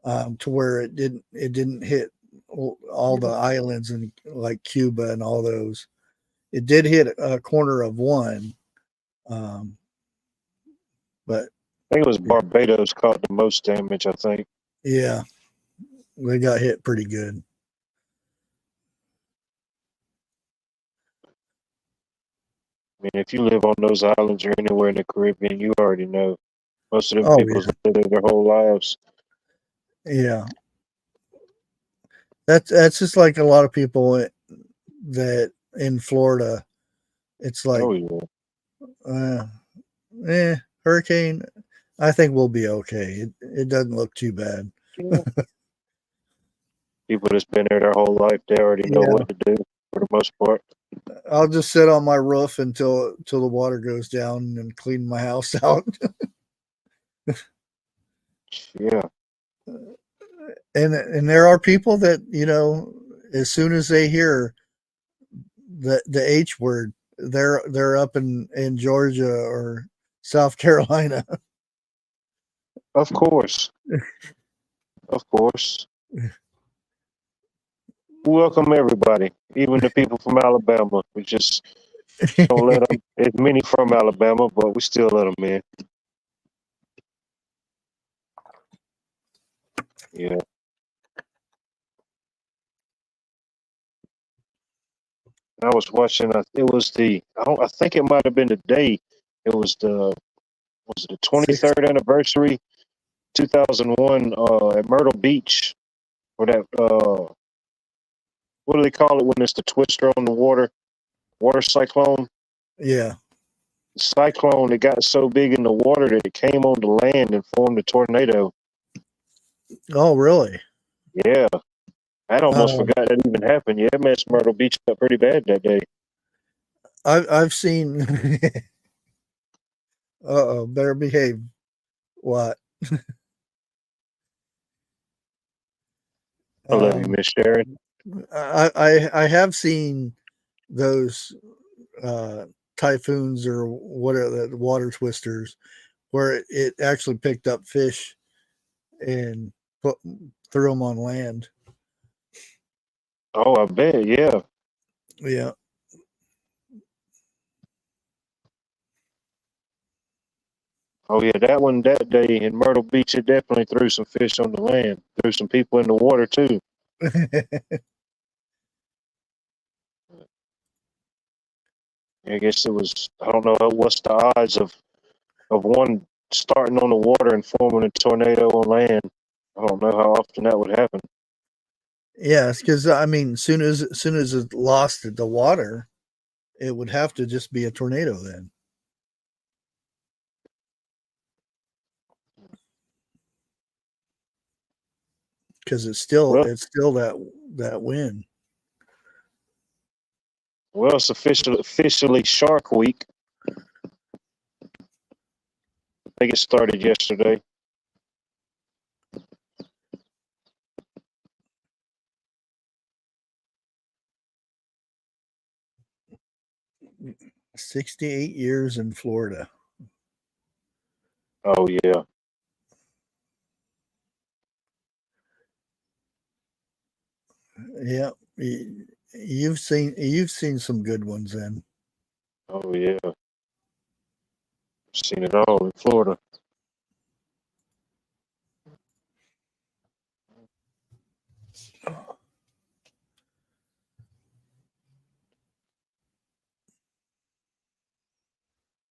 to where it didn't hit all the islands and like Cuba and all those. It did hit a corner of one, but I think it was Barbados caught the most damage, I think. yeah, they got hit pretty good. I mean, if you live on those islands or anywhere in the Caribbean, you already know. Most of them Oh people yeah, live there their whole lives. yeah. That's just like a lot of people that in Florida. It's like, Oh yeah. uh, hurricane. I think we'll be okay. It doesn't look too bad. Yeah. People that's been there their whole life, they already know Yeah, what to do for the most part. I'll just sit on my roof until the water goes down and clean my house out. Yeah. And there are people that as soon as they hear the H word, they're up in Georgia or South Carolina. Of course. Of course. We welcome everybody, even the people from Alabama. We just don't let them. There's many from Alabama, but we still let them in. Yeah. I was watching. It was I think it might have been the day. It was was it the Six, 23rd anniversary, 2001, at Myrtle Beach, or that what do they call it when it's the twister on the water cyclone? yeah. Cyclone, it got so big in the water that it came on the land and formed a tornado. Oh, really? Yeah, I'd almost Um, forgot that even happened. Yeah, it messed Myrtle Beach up pretty bad that day. I've seen. Uh-oh, better behave. What? I love you, Um, Miss Sharon. I have seen those uh, typhoons or what are the water twisters where it actually picked up fish and put threw them on land. Oh, I bet. Yeah. Yeah, Oh yeah, that one that day in Myrtle Beach, it definitely threw some fish on the land. Threw some people in the water too. I guess it was. I don't know what's the odds of one starting on the water and forming a tornado on land. I don't know how often that would happen. Yeah, it's because I mean, soon as it lost the water, it would have to just be a tornado then, because Well, it's still that wind. well, it's officially Shark Week. I think it started yesterday. $68 years in Florida. Oh yeah, Yeah, you've seen some good ones then. oh yeah. Seen it all in Florida.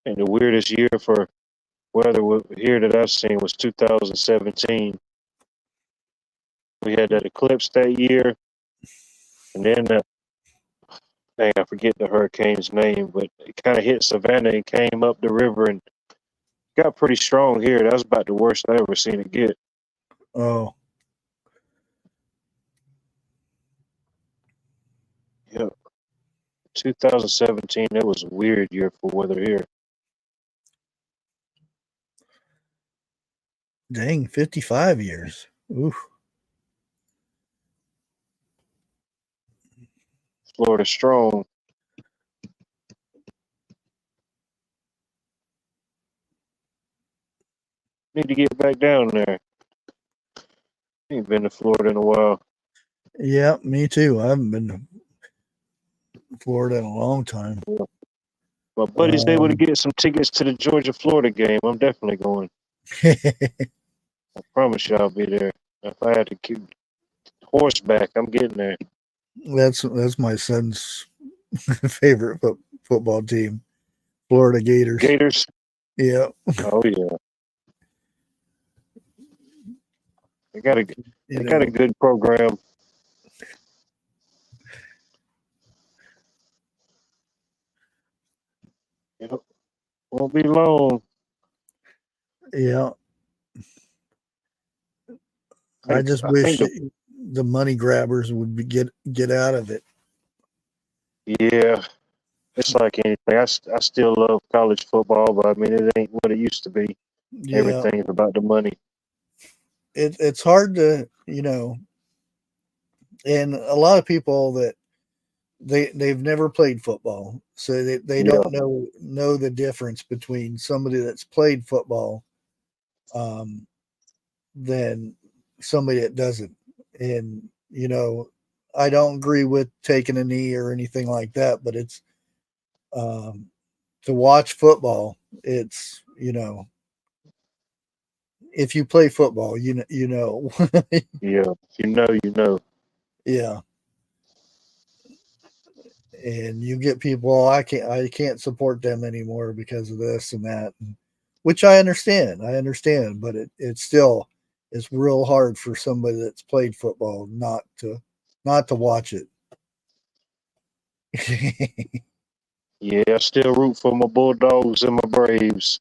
And the weirdest year for weather here that I've seen was 2017. We had that eclipse that year, and then dang, I forget the hurricane's name, but it kind of hit Savannah and came up the river and got pretty strong here. That was about the worst I ever seen it get. Oh, Yeah, 2017. That was a weird year for weather here. dang, 55 years. Oof. Florida strong. Need to get back down there. Ain't been to Florida in a while. Yeah, me too. I haven't been to Florida in a long time. My buddy's able to get some tickets to the Georgia Florida game. I'm definitely going. I promise you I'll be there. If I had to keep horseback, I'm getting there. That's my son's favorite football team, Florida Gators. Gators? Yeah. Oh yeah. They got a good program. It won't be long. Yeah. I just I wish think the money grabbers would get out of it. yeah, it's like anything. I still love college football, but I mean it ain't what it used to be. Yeah. Everything is about the money. It's hard to, and a lot of people that they've never played football, so they Yeah, don't know the difference between somebody that's played football um than somebody that doesn't. And I don't agree with taking a knee or anything like that, but it's um to watch football, it's if you play football, you know. yeah. You know. Yeah. And you get people, oh, I can't support them anymore because of this and that, which I understand, but it's still, it's real hard for somebody that's played football not to watch it. Yeah, I still root for my Bulldogs and my Braves.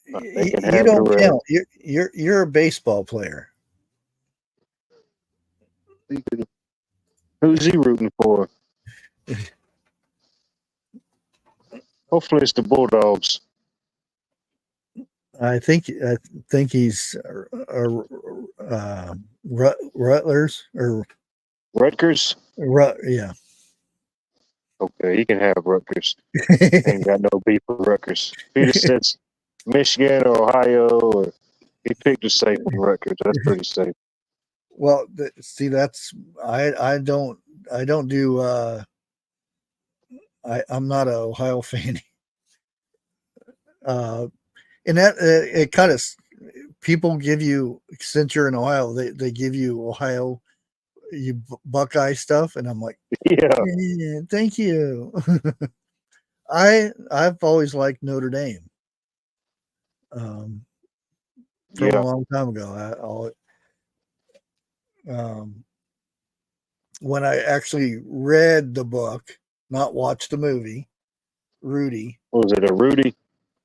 They can You have the don't rest. count. You're a baseball player. Who's he rooting for? Hopefully it's the Bulldogs. I think he's Rutlers or Rutgers? Yeah. Okay, he can have Rutgers. Ain't got no beef with Rutgers. If he just says Michigan or Ohio, or he picked a safe one, Rutgers. That's pretty safe. Well, see, that's I don't do I'm not a Ohio fan. And that it kind of people give you, since you're in Ohio, they give you Ohio Buckeye stuff, and I'm like, Yeah, yeah, thank you. I've always liked Notre Dame. From a yeah. long time ago. When I actually read the book, not watched the movie, Rudy. Was it a Rudy?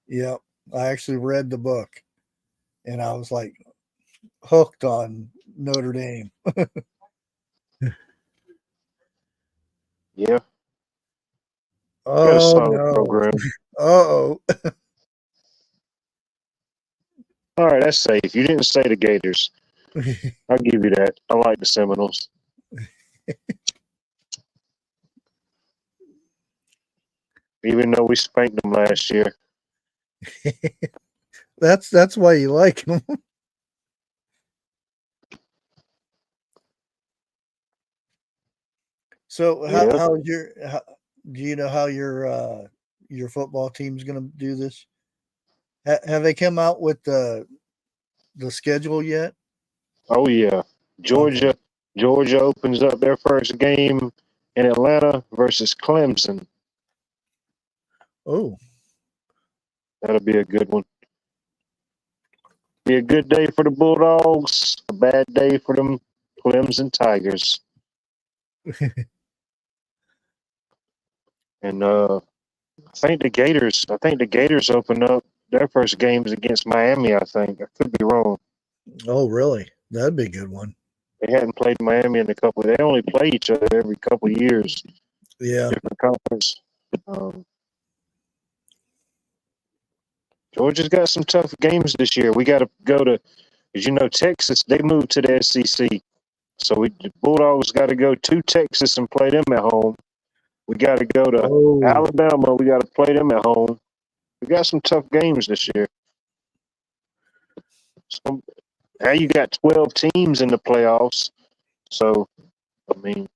Yep, I actually read the book, and I was like hooked on Notre Dame. Yeah, got a Oh solid no! program. Oh, All right, that's safe. You didn't say the Gators. I'll give you that. I like the Seminoles. Even though we spanked them last year. that's why you like them. So Yeah. do you know how your football team's going to do this? Have they come out with the schedule yet? Oh yeah. Okay. Georgia. Georgia opens up their first game in Atlanta versus Clemson. Oh, That'll be a good one. Be a good day for the Bulldogs. A bad day for them Clemson Tigers. And I think the Gators open up their first games against Miami, I think. I could be wrong. oh, really? That'd be a good one. They hadn't played Miami in a couple. They only play each other every couple of years, Yeah. different conference. Um, Georgia's got some tough games this year. We got to go to, as you know, Texas. They moved to the SEC, so the Bulldogs got to go to Texas and play them at home. We got to go to Oh, Alabama. We got to play them at home. We got some tough games this year. So now you got 12 teams in the playoffs. So, I mean,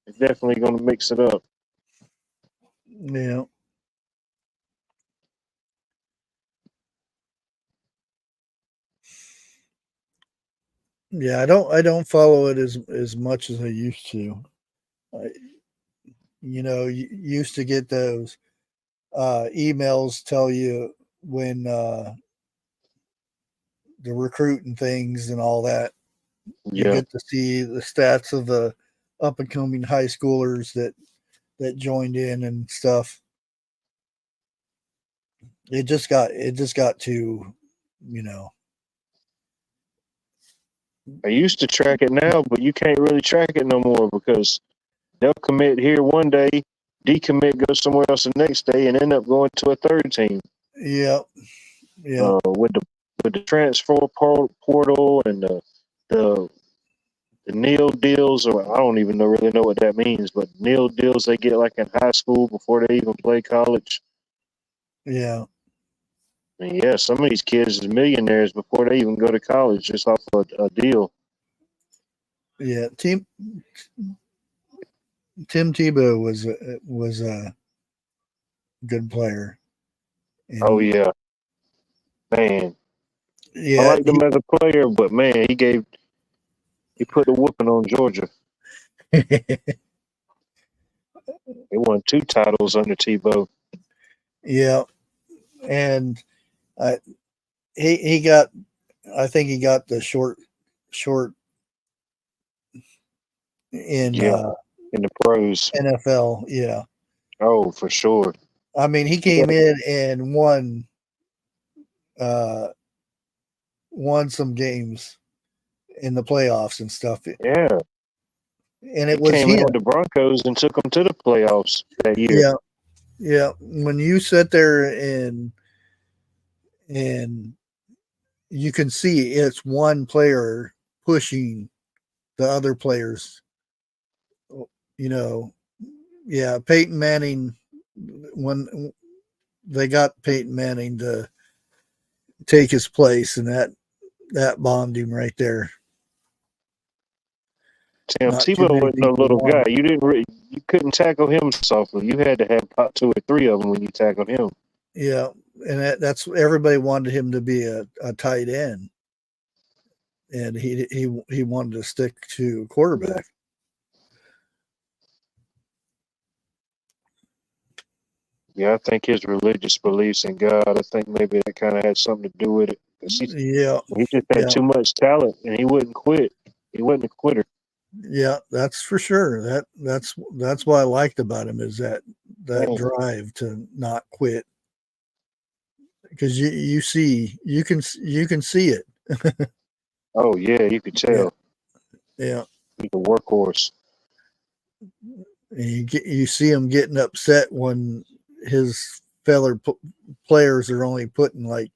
it's definitely going to mix it up. yeah. Yeah, I don't follow it as much as I used to. I, you used to get those emails tell you when the recruiting things and all that. You Yeah. get to see the stats of the up and coming high schoolers that joined in and stuff. It just got to, you know, I used to track it now, but you can't really track it no more because they'll commit here one day, decommit, go somewhere else the next day, and end up going to a third team. yeah, yeah, With the transfer portal and the nil deals, or I don't even really know what that means, but nil deals they get like in high school before they even play college. yeah, And yeah, some of these kids is millionaires before they even go to college just off a deal. yeah. Tim Tebow was a good player, Oh and yeah, man. I yeah, liked him as a player, but man, he put the whooping on Georgia. They won 2 titles under Tebow. yeah, and I he got I think he got the short in Yeah, in the pros. NFL. Yeah, Oh, for sure. I mean he came in and uh, won some games in the playoffs and stuff, Yeah, and he it was came in him. with the Broncos and took them to the playoffs that year. Yeah, yeah. When you sit there and you can see it's one player pushing the other players. You know, yeah. Peyton Manning, when they got Peyton Manning to take his place, and that bombed him right there. Tim Not too Tebow many wasn't no people little guy. wanted. You couldn't tackle him softly. You had to have about 2 or 3 of them when you tackled him. Yeah, and that's everybody wanted him to be a tight end, and he wanted to stick to quarterback. Yeah, I think his religious beliefs in God, I think maybe that kind of had something to do with it. 'Cause he just had too much talent, and he wouldn't quit. He wasn't a quitter. Yeah, that's for sure. That's what I liked about him, is that drive to not quit. Because you can see it. Oh yeah, you could tell. Yeah. He's a workhorse. And you see him getting upset when his fellow players are only putting like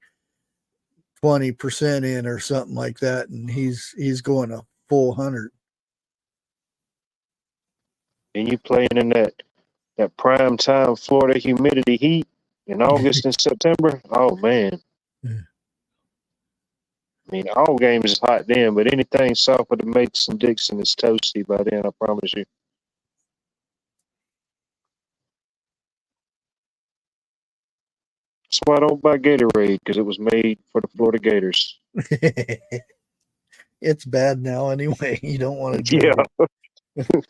20% in or something like that, and he's going a full 100. And you playing in that prime time Florida humidity heat in August and September. Oh man. I mean, all games is hot then, but anything south of the Mason-Dixon is toasty by then, I promise you. That's why I don't buy Gatorade, because it was made for the Florida Gators. It's bad now anyway. You don't want to drink it.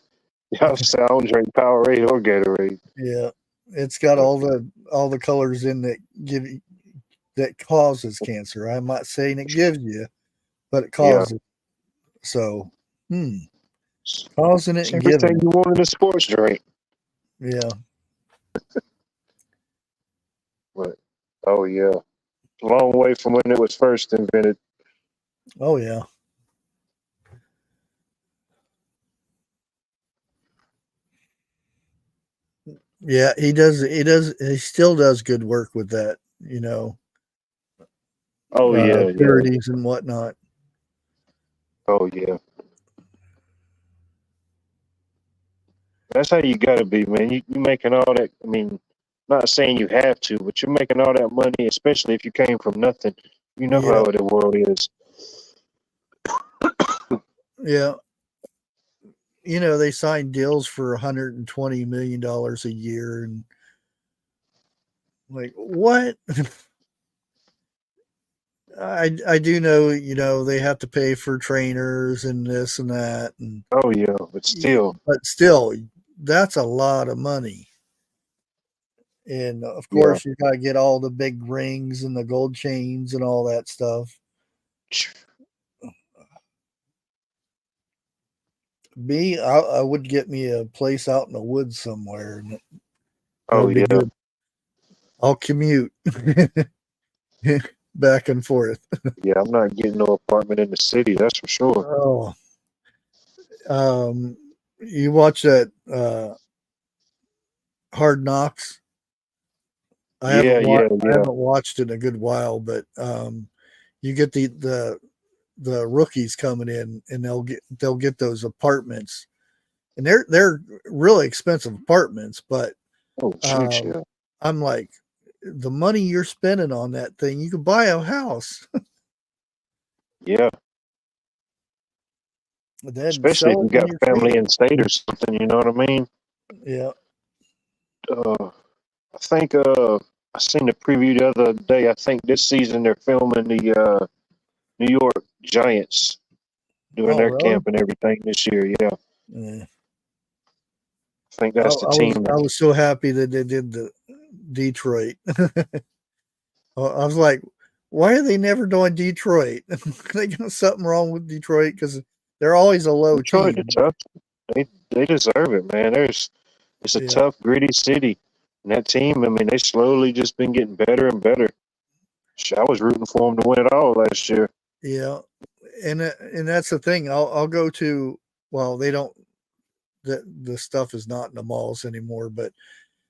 Yeah, I don't drink Powerade or Gatorade. Yeah, it's got all the colors in that causes cancer. I'm not saying it gives you, but it causes it. So, causing it and giving everything you want in a sports drink. Yeah. But oh yeah, long way from when it was first invented. Oh yeah. Yeah, he still does good work with that, Oh yeah, purities and whatnot. Oh yeah. That's how you gotta be, man. You making all that. I mean, not saying you have to, but you're making all that money, especially if you came from nothing. You know how the world is. Yeah. They signed deals for $120 million a year, and like, what? I do know, they have to pay for trainers and this and that. And oh yeah, but still, that's a lot of money. And of course, you got to get all the big rings and the gold chains and all that stuff. I would get me a place out in the woods somewhere. Oh yeah. Good. I'll commute back and forth. Yeah, I'm not getting no apartment in the city. That's for sure. Oh, you watch that Hard Knocks? I haven't watched it in a good while, but you get the rookies coming in, and they'll get those apartments, and they're really expensive apartments, but I'm like, the money you're spending on that thing, you could buy a house. Yeah. Especially if you got family in state or something, you know what I mean? Yeah. I think I seen the preview the other day. I think this season they're filming the New York Giants doing their camp and everything this year. Yeah. I think that's the team. I was so happy that they did the Detroit. I was like, why are they never doing Detroit? They got something wrong with Detroit, because they're always a low team. Tough. They deserve it, man. It's a tough, gritty city. And that team, I mean, they slowly just been getting better and better. I was rooting for them to win it all last year. Yeah, and that's the thing. I'll go to, well, they don't, the stuff is not in the malls anymore, but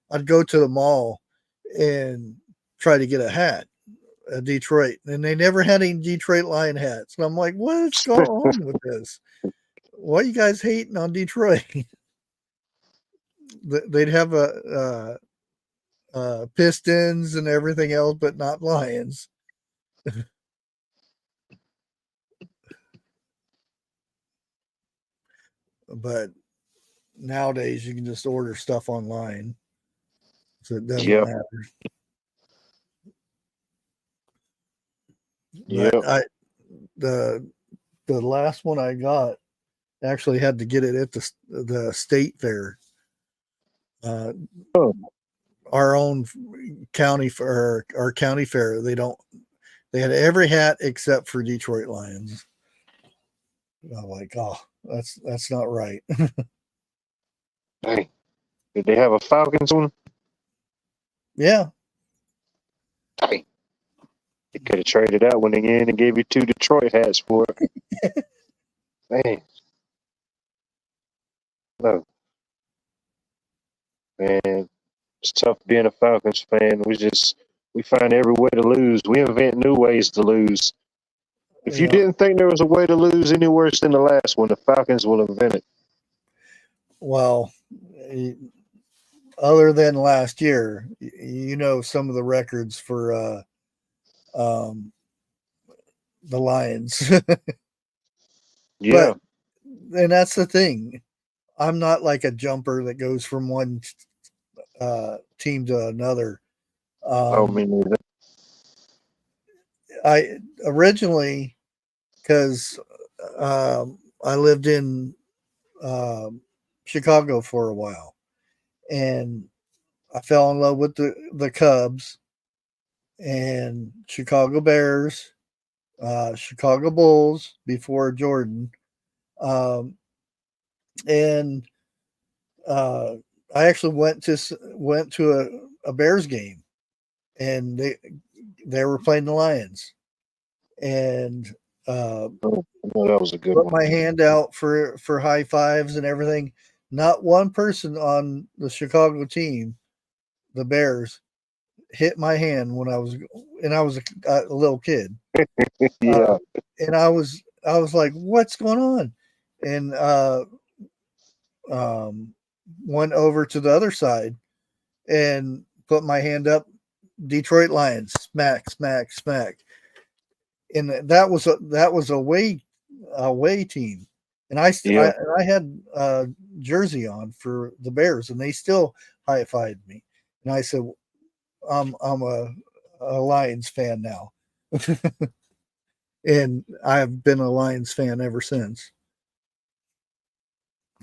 I'd go to the mall and try to get a hat, a Detroit, and they never had any Detroit Lion hats. And I'm like, what's going on with this? Why are you guys hating on Detroit? They'd have Pistons and everything else, but not Lions. But nowadays you can just order stuff online, so it doesn't matter. But Yep. the the last one I got actually had to get it at the state fair. Uh, Oh, our own county for our county fair. They had every hat except for Detroit Lions. I'm like, oh, that's not right. hey, did they have a Falcons one? Yeah, Hey, they could have traded that one again and gave you 2 Detroit hats for it. Man, no, man, it's tough being a Falcons fan. We find every way to lose. We invent new ways to lose. If you yeah. didn't think there was a way to lose any worse than the last one, the Falcons will invent it. Well, other than last year, some of the records for um, the Lions. Yeah. But and that's the thing. I'm not like a jumper that goes from one team to another. Oh, me neither. I originally, because I lived in Chicago for a while, and I fell in love with the Cubs and Chicago Bears, Chicago Bulls before Jordan, um, and uh, I actually went to a Bears game, and they were playing the Lions, and Oh, that was a good put one. my hand out for high fives and everything. Not one person on the Chicago team, the Bears, hit my hand when I was a little kid, Yeah. and I was like, "What's going on?" And um, went over to the other side and put my hand up. Detroit Lions, smack, smack, smack, and that was away team, and Yeah. I had a jersey on for the Bears, and they still high fived me, and I said, I'm a Lions fan now, and I've been a Lions fan ever since.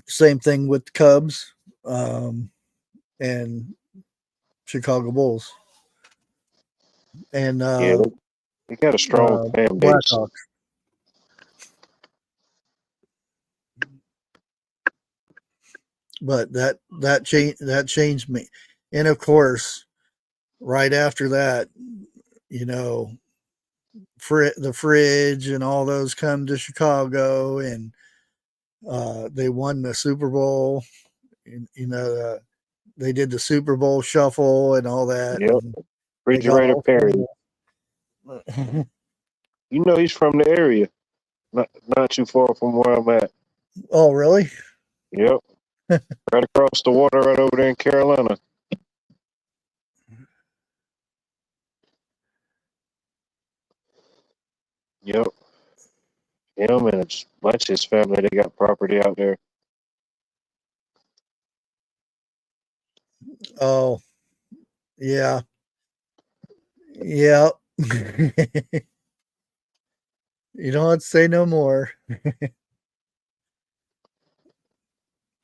Same thing with the Cubs, and Chicago Bulls, and Yeah. They got a strong fan base. Blackhawks. But that changed me, and of course, right after that, you know, the fridge and all those come to Chicago, and they won the Super Bowl. And, they did the Super Bowl shuffle and all that, Yep. and they got Refrigerator all Perry. famous. You know he's from the area. Not too far from where I'm at. Oh, really? Yep. Right across the water right over there in Carolina. Yep. Him and a bunch of his family, they got property out there. Oh, yeah, yeah. You don't have to say no more.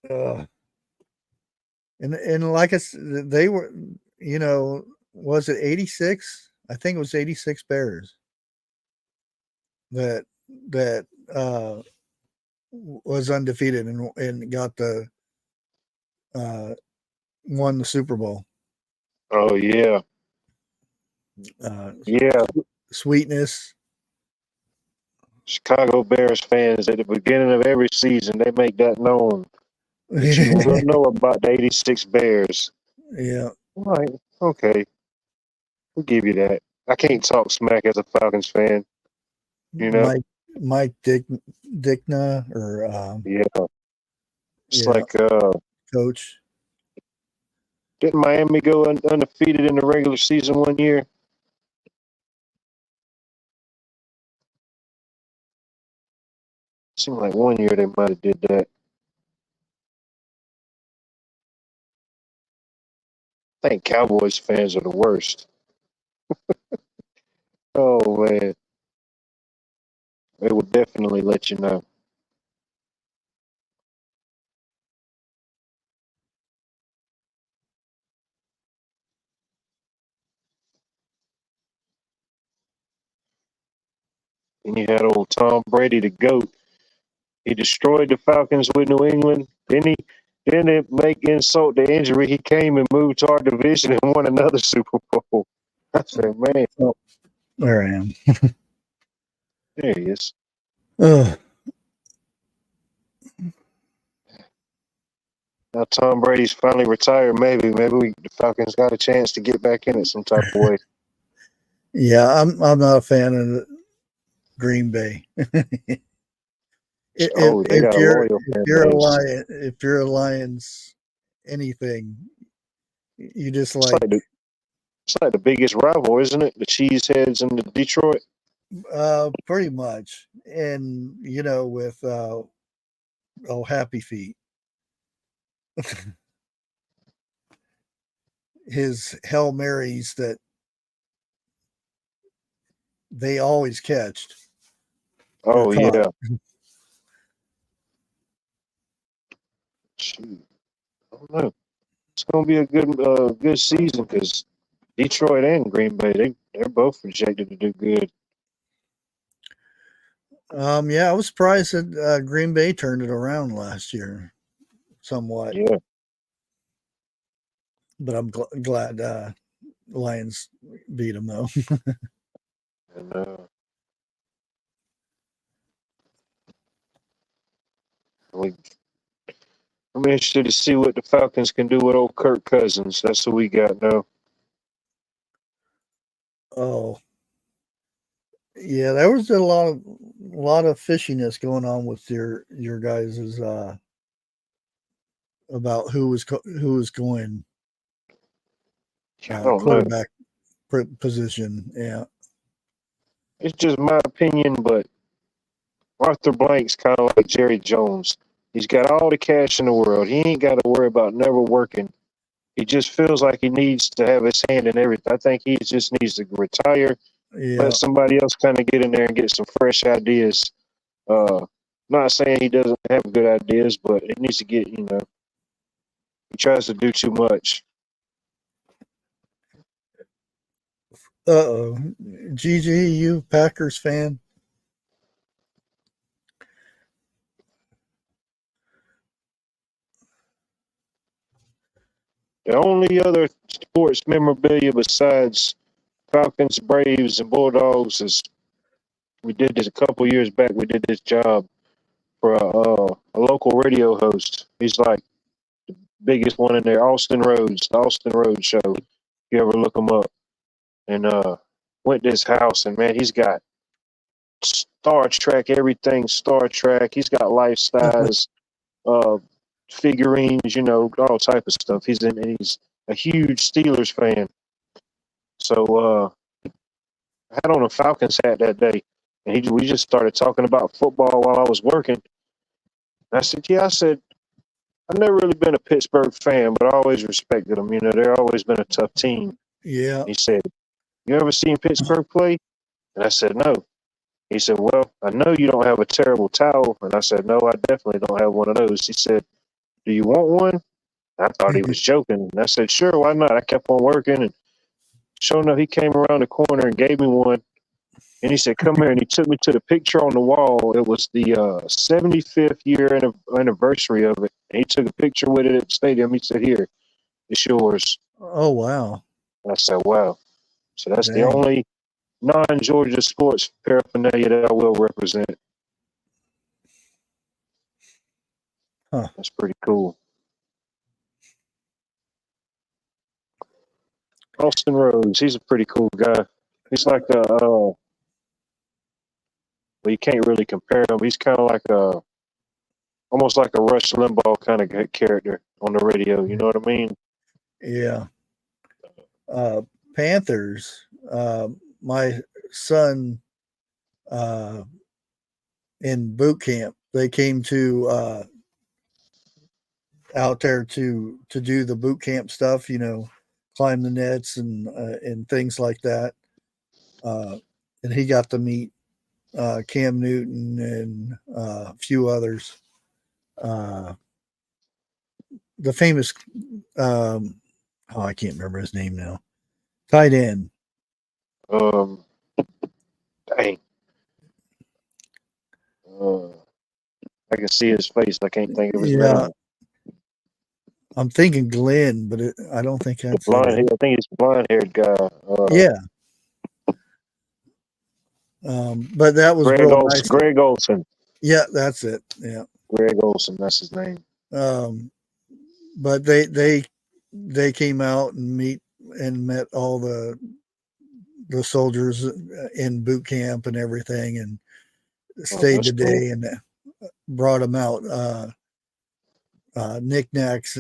Uh, and like I said, they were, was it 86? I think it was 86 Bears that that was undefeated and got the uh, won the Super Bowl. Oh yeah. Uh, Yeah. Sweetness. Chicago Bears fans at the beginning of every season, they make that known that you will Yeah. know about the 86 Bears. Yeah. All right. Okay. We'll give you that. I can't talk smack as a Falcons fan, you know? Mike Dickna or Yeah. It's yeah, like, coach. didn't Miami go undefeated in the regular season one year? Seemed like one year they might have did that. I think Cowboys fans are the worst. Oh man. it will definitely let you know. And you had old Tom Brady, the GOAT. He destroyed the Falcons with New England. Then it make insult to injury. He came and moved to our division and won another Super Bowl. I said, man, Oh, there I am. there he is. Ugh. Now Tom Brady's finally retired. Maybe the Falcons got a chance to get back in it some type of way. Yeah, I'm not a fan of Green Bay. Oh, they got a loyal If fan you're a base. lion, if you're a Lions, anything, you just It's like like the biggest rival, isn't it? The Cheeseheads and the Detroit. pretty much. And you know, with Happy Feet, his Hail Marys that they always catched. Oh Caught. yeah. Shoot. I don't know. It's gonna be a good season because Detroit and Green Bay they're both projected to do good. Yeah, I was surprised that Green Bay turned it around last year, somewhat. Yeah. But I'm glad Lions beat them though. And we, I'm interested to see what the Falcons can do with old Kirk Cousins. That's what we got now. Oh, yeah, there was a lot of fishiness going on with your guys's about who was going I don't know. quarterback position. Yeah, It's just my opinion, but Arthur Blank's kind of like Jerry Jones. He's got all the cash in the world. He ain't got to worry about never working. He just feels like he needs to have his hand in everything. I think he just needs to retire, yeah. let somebody else kind of get in there and get some fresh ideas. Not saying he doesn't have good ideas, but it needs to get, he tries to do too much. Oh, GG, you Packers fan? The only other sports memorabilia besides Falcons, Braves, and Bulldogs is we did this a couple years back. We did this job for a local radio host. He's like the biggest one in there, Austin Rhodes, the Austin Rhodes Show. If you ever look him up, and went to his house, and man, he's got Star Trek, everything Star Trek. He's got life size uh, figurines, all type of stuff. He's a huge Steelers fan. So I had on a Falcons hat that day, and we just started talking about football while I was working. And I said, yeah, I've never really been a Pittsburgh fan, but I always respected them. They've always been a tough team. Yeah. He said, you ever seen Pittsburgh play? And I said, no. He said, well, I know you don't have a terrible towel. And I said, no, I definitely don't have one of those. He said, do you want one? I thought he was joking. And I said, sure, why not? I kept on working. And sure enough, he came around the corner and gave me one. And he said, come here. And he took me to the picture on the wall. It was the 75th year anniversary of it. And he took a picture with it at the stadium. He said, here, it's yours. Oh wow. And I said, wow. So that's the Dang. only non-Georgia sports paraphernalia that I will represent. Huh. That's pretty cool. Austin Rhodes, he's a pretty cool guy. He's like well, you can't really compare him. He's kind of like almost like a Rush Limbaugh kind of character on the radio. You know what I mean? Yeah. Panthers. My son in boot camp, they came to out there to do the boot camp stuff, climb the nets and things like that. And he got to meet Cam Newton and a few others. The famous, I can't remember his name now. Tight end. Dang. I can see his face. I can't think of his name. I'm thinking Glenn, but I don't think that's blonde. I think it's blonde-haired guy. Yeah. But that was Greg real Olson. nice. Greg Olson. Yeah, that's it. Yeah. Greg Olson. That's his name. But they came out and met all the soldiers in boot camp and everything, and stayed the day and brought them out knickknacks,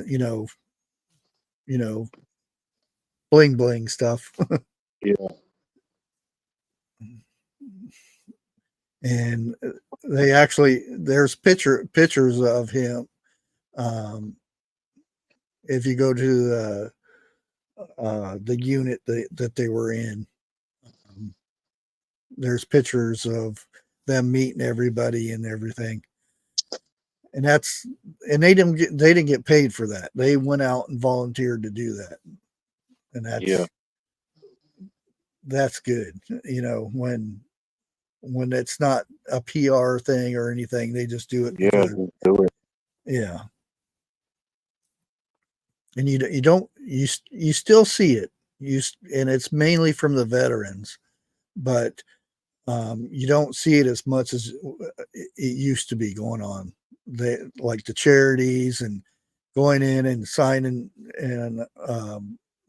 bling bling stuff. Yeah. And they actually, there's pictures of him. If you go to the unit that they were in, there's pictures of them meeting everybody and everything. And they didn't get paid for that. They went out and volunteered to do that. And that's good. When it's not a PR thing or anything, they just do it. Do it. Yeah. And you still see it. And it's mainly from the veterans, but you don't see it as much as it used to be going on. They like the charities and going in and signing, and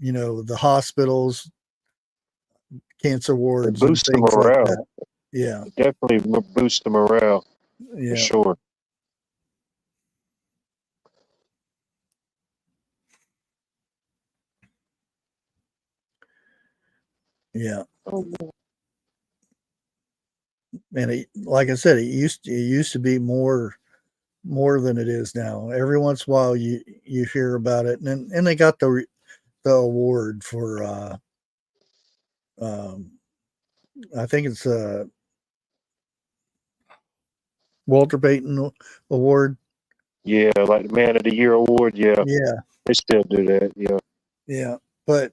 the hospitals, cancer wards, boost and things morale. like that. Yeah, it definitely boost the morale. Yeah, for sure. Yeah. And like I said, it used to be more than it is now. Every once in a while, you hear about it, and they got the award for I think it's Walter Payton Award. Yeah, like the Man of the Year award. Yeah, Yeah, they still do that. Yeah, but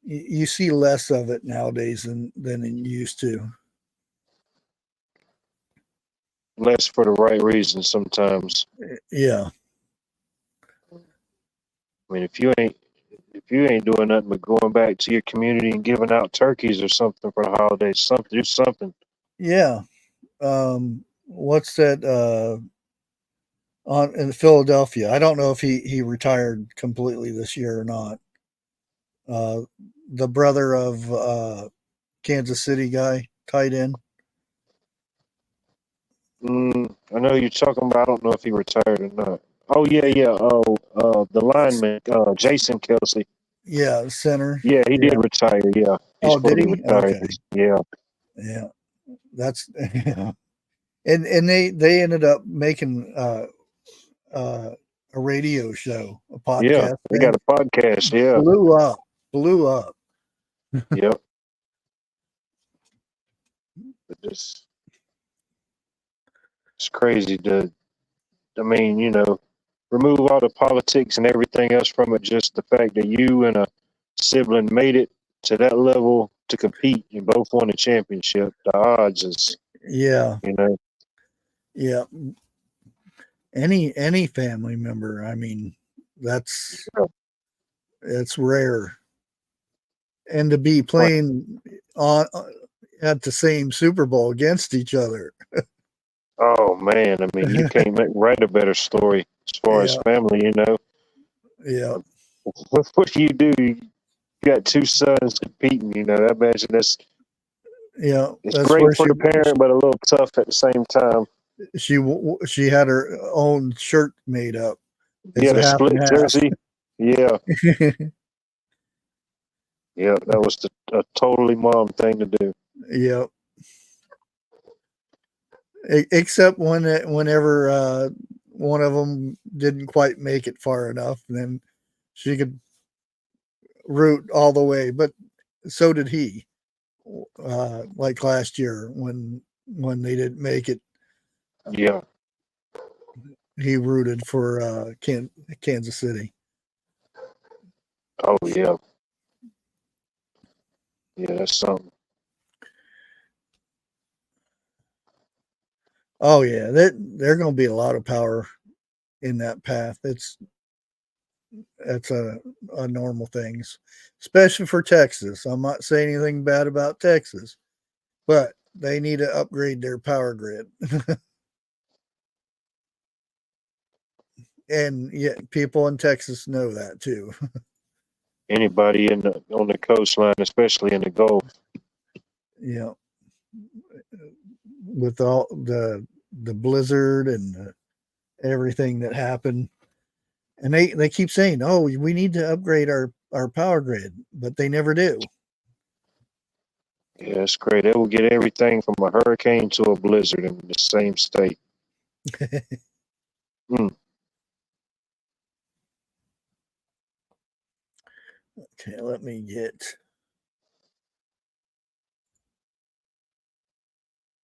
you see less of it nowadays than it used to. Less for the right reasons sometimes. Yeah. I mean, if you ain't doing nothing but going back to your community and giving out turkeys or something for the holidays, do something. Yeah. What's that? In Philadelphia, I don't know if he retired completely this year or not. The brother of Kansas City guy, tight end. I know you're talking about. I don't know if he retired or not. Oh yeah. The lineman, Jason Kelsey. Yeah, center. Yeah, he did retire. Yeah, he's did he? retired. Okay. Yeah. That's and they ended up making a radio show, a podcast. Yeah, they got a podcast. Yeah, blew up. Yep. It's crazy remove all the politics and everything else from it. Just the fact that you and a sibling made it to that level to compete and both won a championship. The odds is, Yeah. Yeah. Any family member. I mean, it's rare. And to be playing on at the same Super Bowl against each other. Oh man, I mean, you can't write a better story as far as family. Yeah. What do? You got two sons competing. I imagine it's great for the parent, but a little tough at the same time. She had her own shirt made up. Yeah, the split jersey. Yeah. Yeah, that was a totally mom thing to do. Yep. Except whenever one of them didn't quite make it far enough, then she could root all the way. But so did he. Like last year when they didn't make it, Yeah. he rooted for Kansas City. Oh yeah. Yeah, that's something. Oh yeah, there going to be a lot of power in that path. That's a normal things, especially for Texas. I'm not saying anything bad about Texas, but they need to upgrade their power grid. And yet people in Texas know that too. Anybody on the coastline, especially in the Gulf. Yeah, with all the blizzard and everything that happened, and they keep saying, "Oh, we need to upgrade our power grid," but they never do. Yeah, it's great. They will get everything from a hurricane to a blizzard in the same state. Mm. Okay, let me get.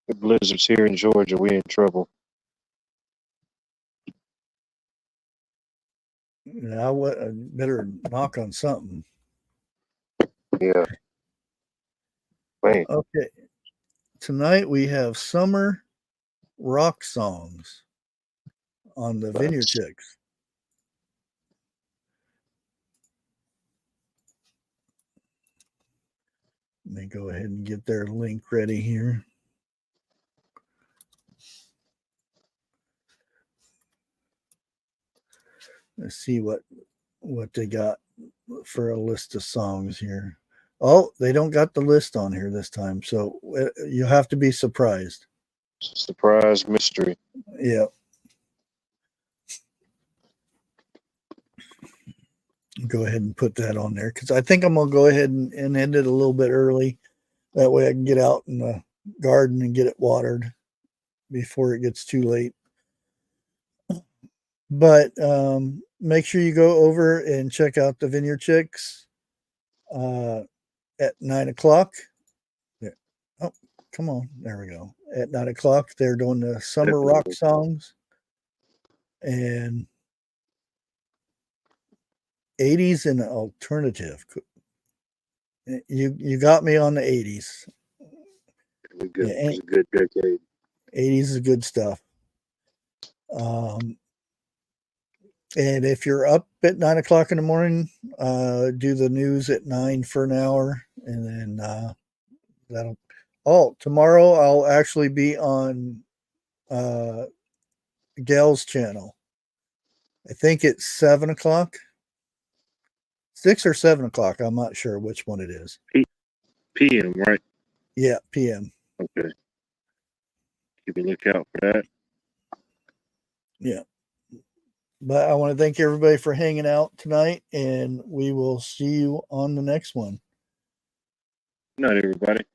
The blizzards here in Georgia, we in trouble. Now, I better knock on something. Yeah. Man. Okay, tonight we have summer rock songs on the Vineyard Chicks. Let me go ahead and get their link ready here. Let's see what they got for a list of songs here. Oh, they don't got the list on here this time, so you have to be surprised. Surprise mystery. Yeah. Go ahead and put that on there because I think I'm gonna go ahead and end it a little bit early. That way I can get out in the garden and get it watered before it gets too late. But make sure you go over and check out the Vineyard Chicks at 9 o'clock. There. Oh, come on. There we go. At 9 o'clock, they're doing the summer rock songs and 80s and alternative. You got me on the 80s. Good. Yeah, it's a good decade. 80s is good stuff. And if you're up at 9 o'clock in the morning, do the news at 9 for an hour, and then that'll. Oh, tomorrow I'll actually be on Gail's channel. I think it's 7 o'clock, 6 or 7 o'clock. I'm not sure which one it is. PM, right? Yeah, PM. Okay. Keep a lookout for that. Yeah. But I want to thank everybody for hanging out tonight, and we will see you on the next one. Good night, everybody.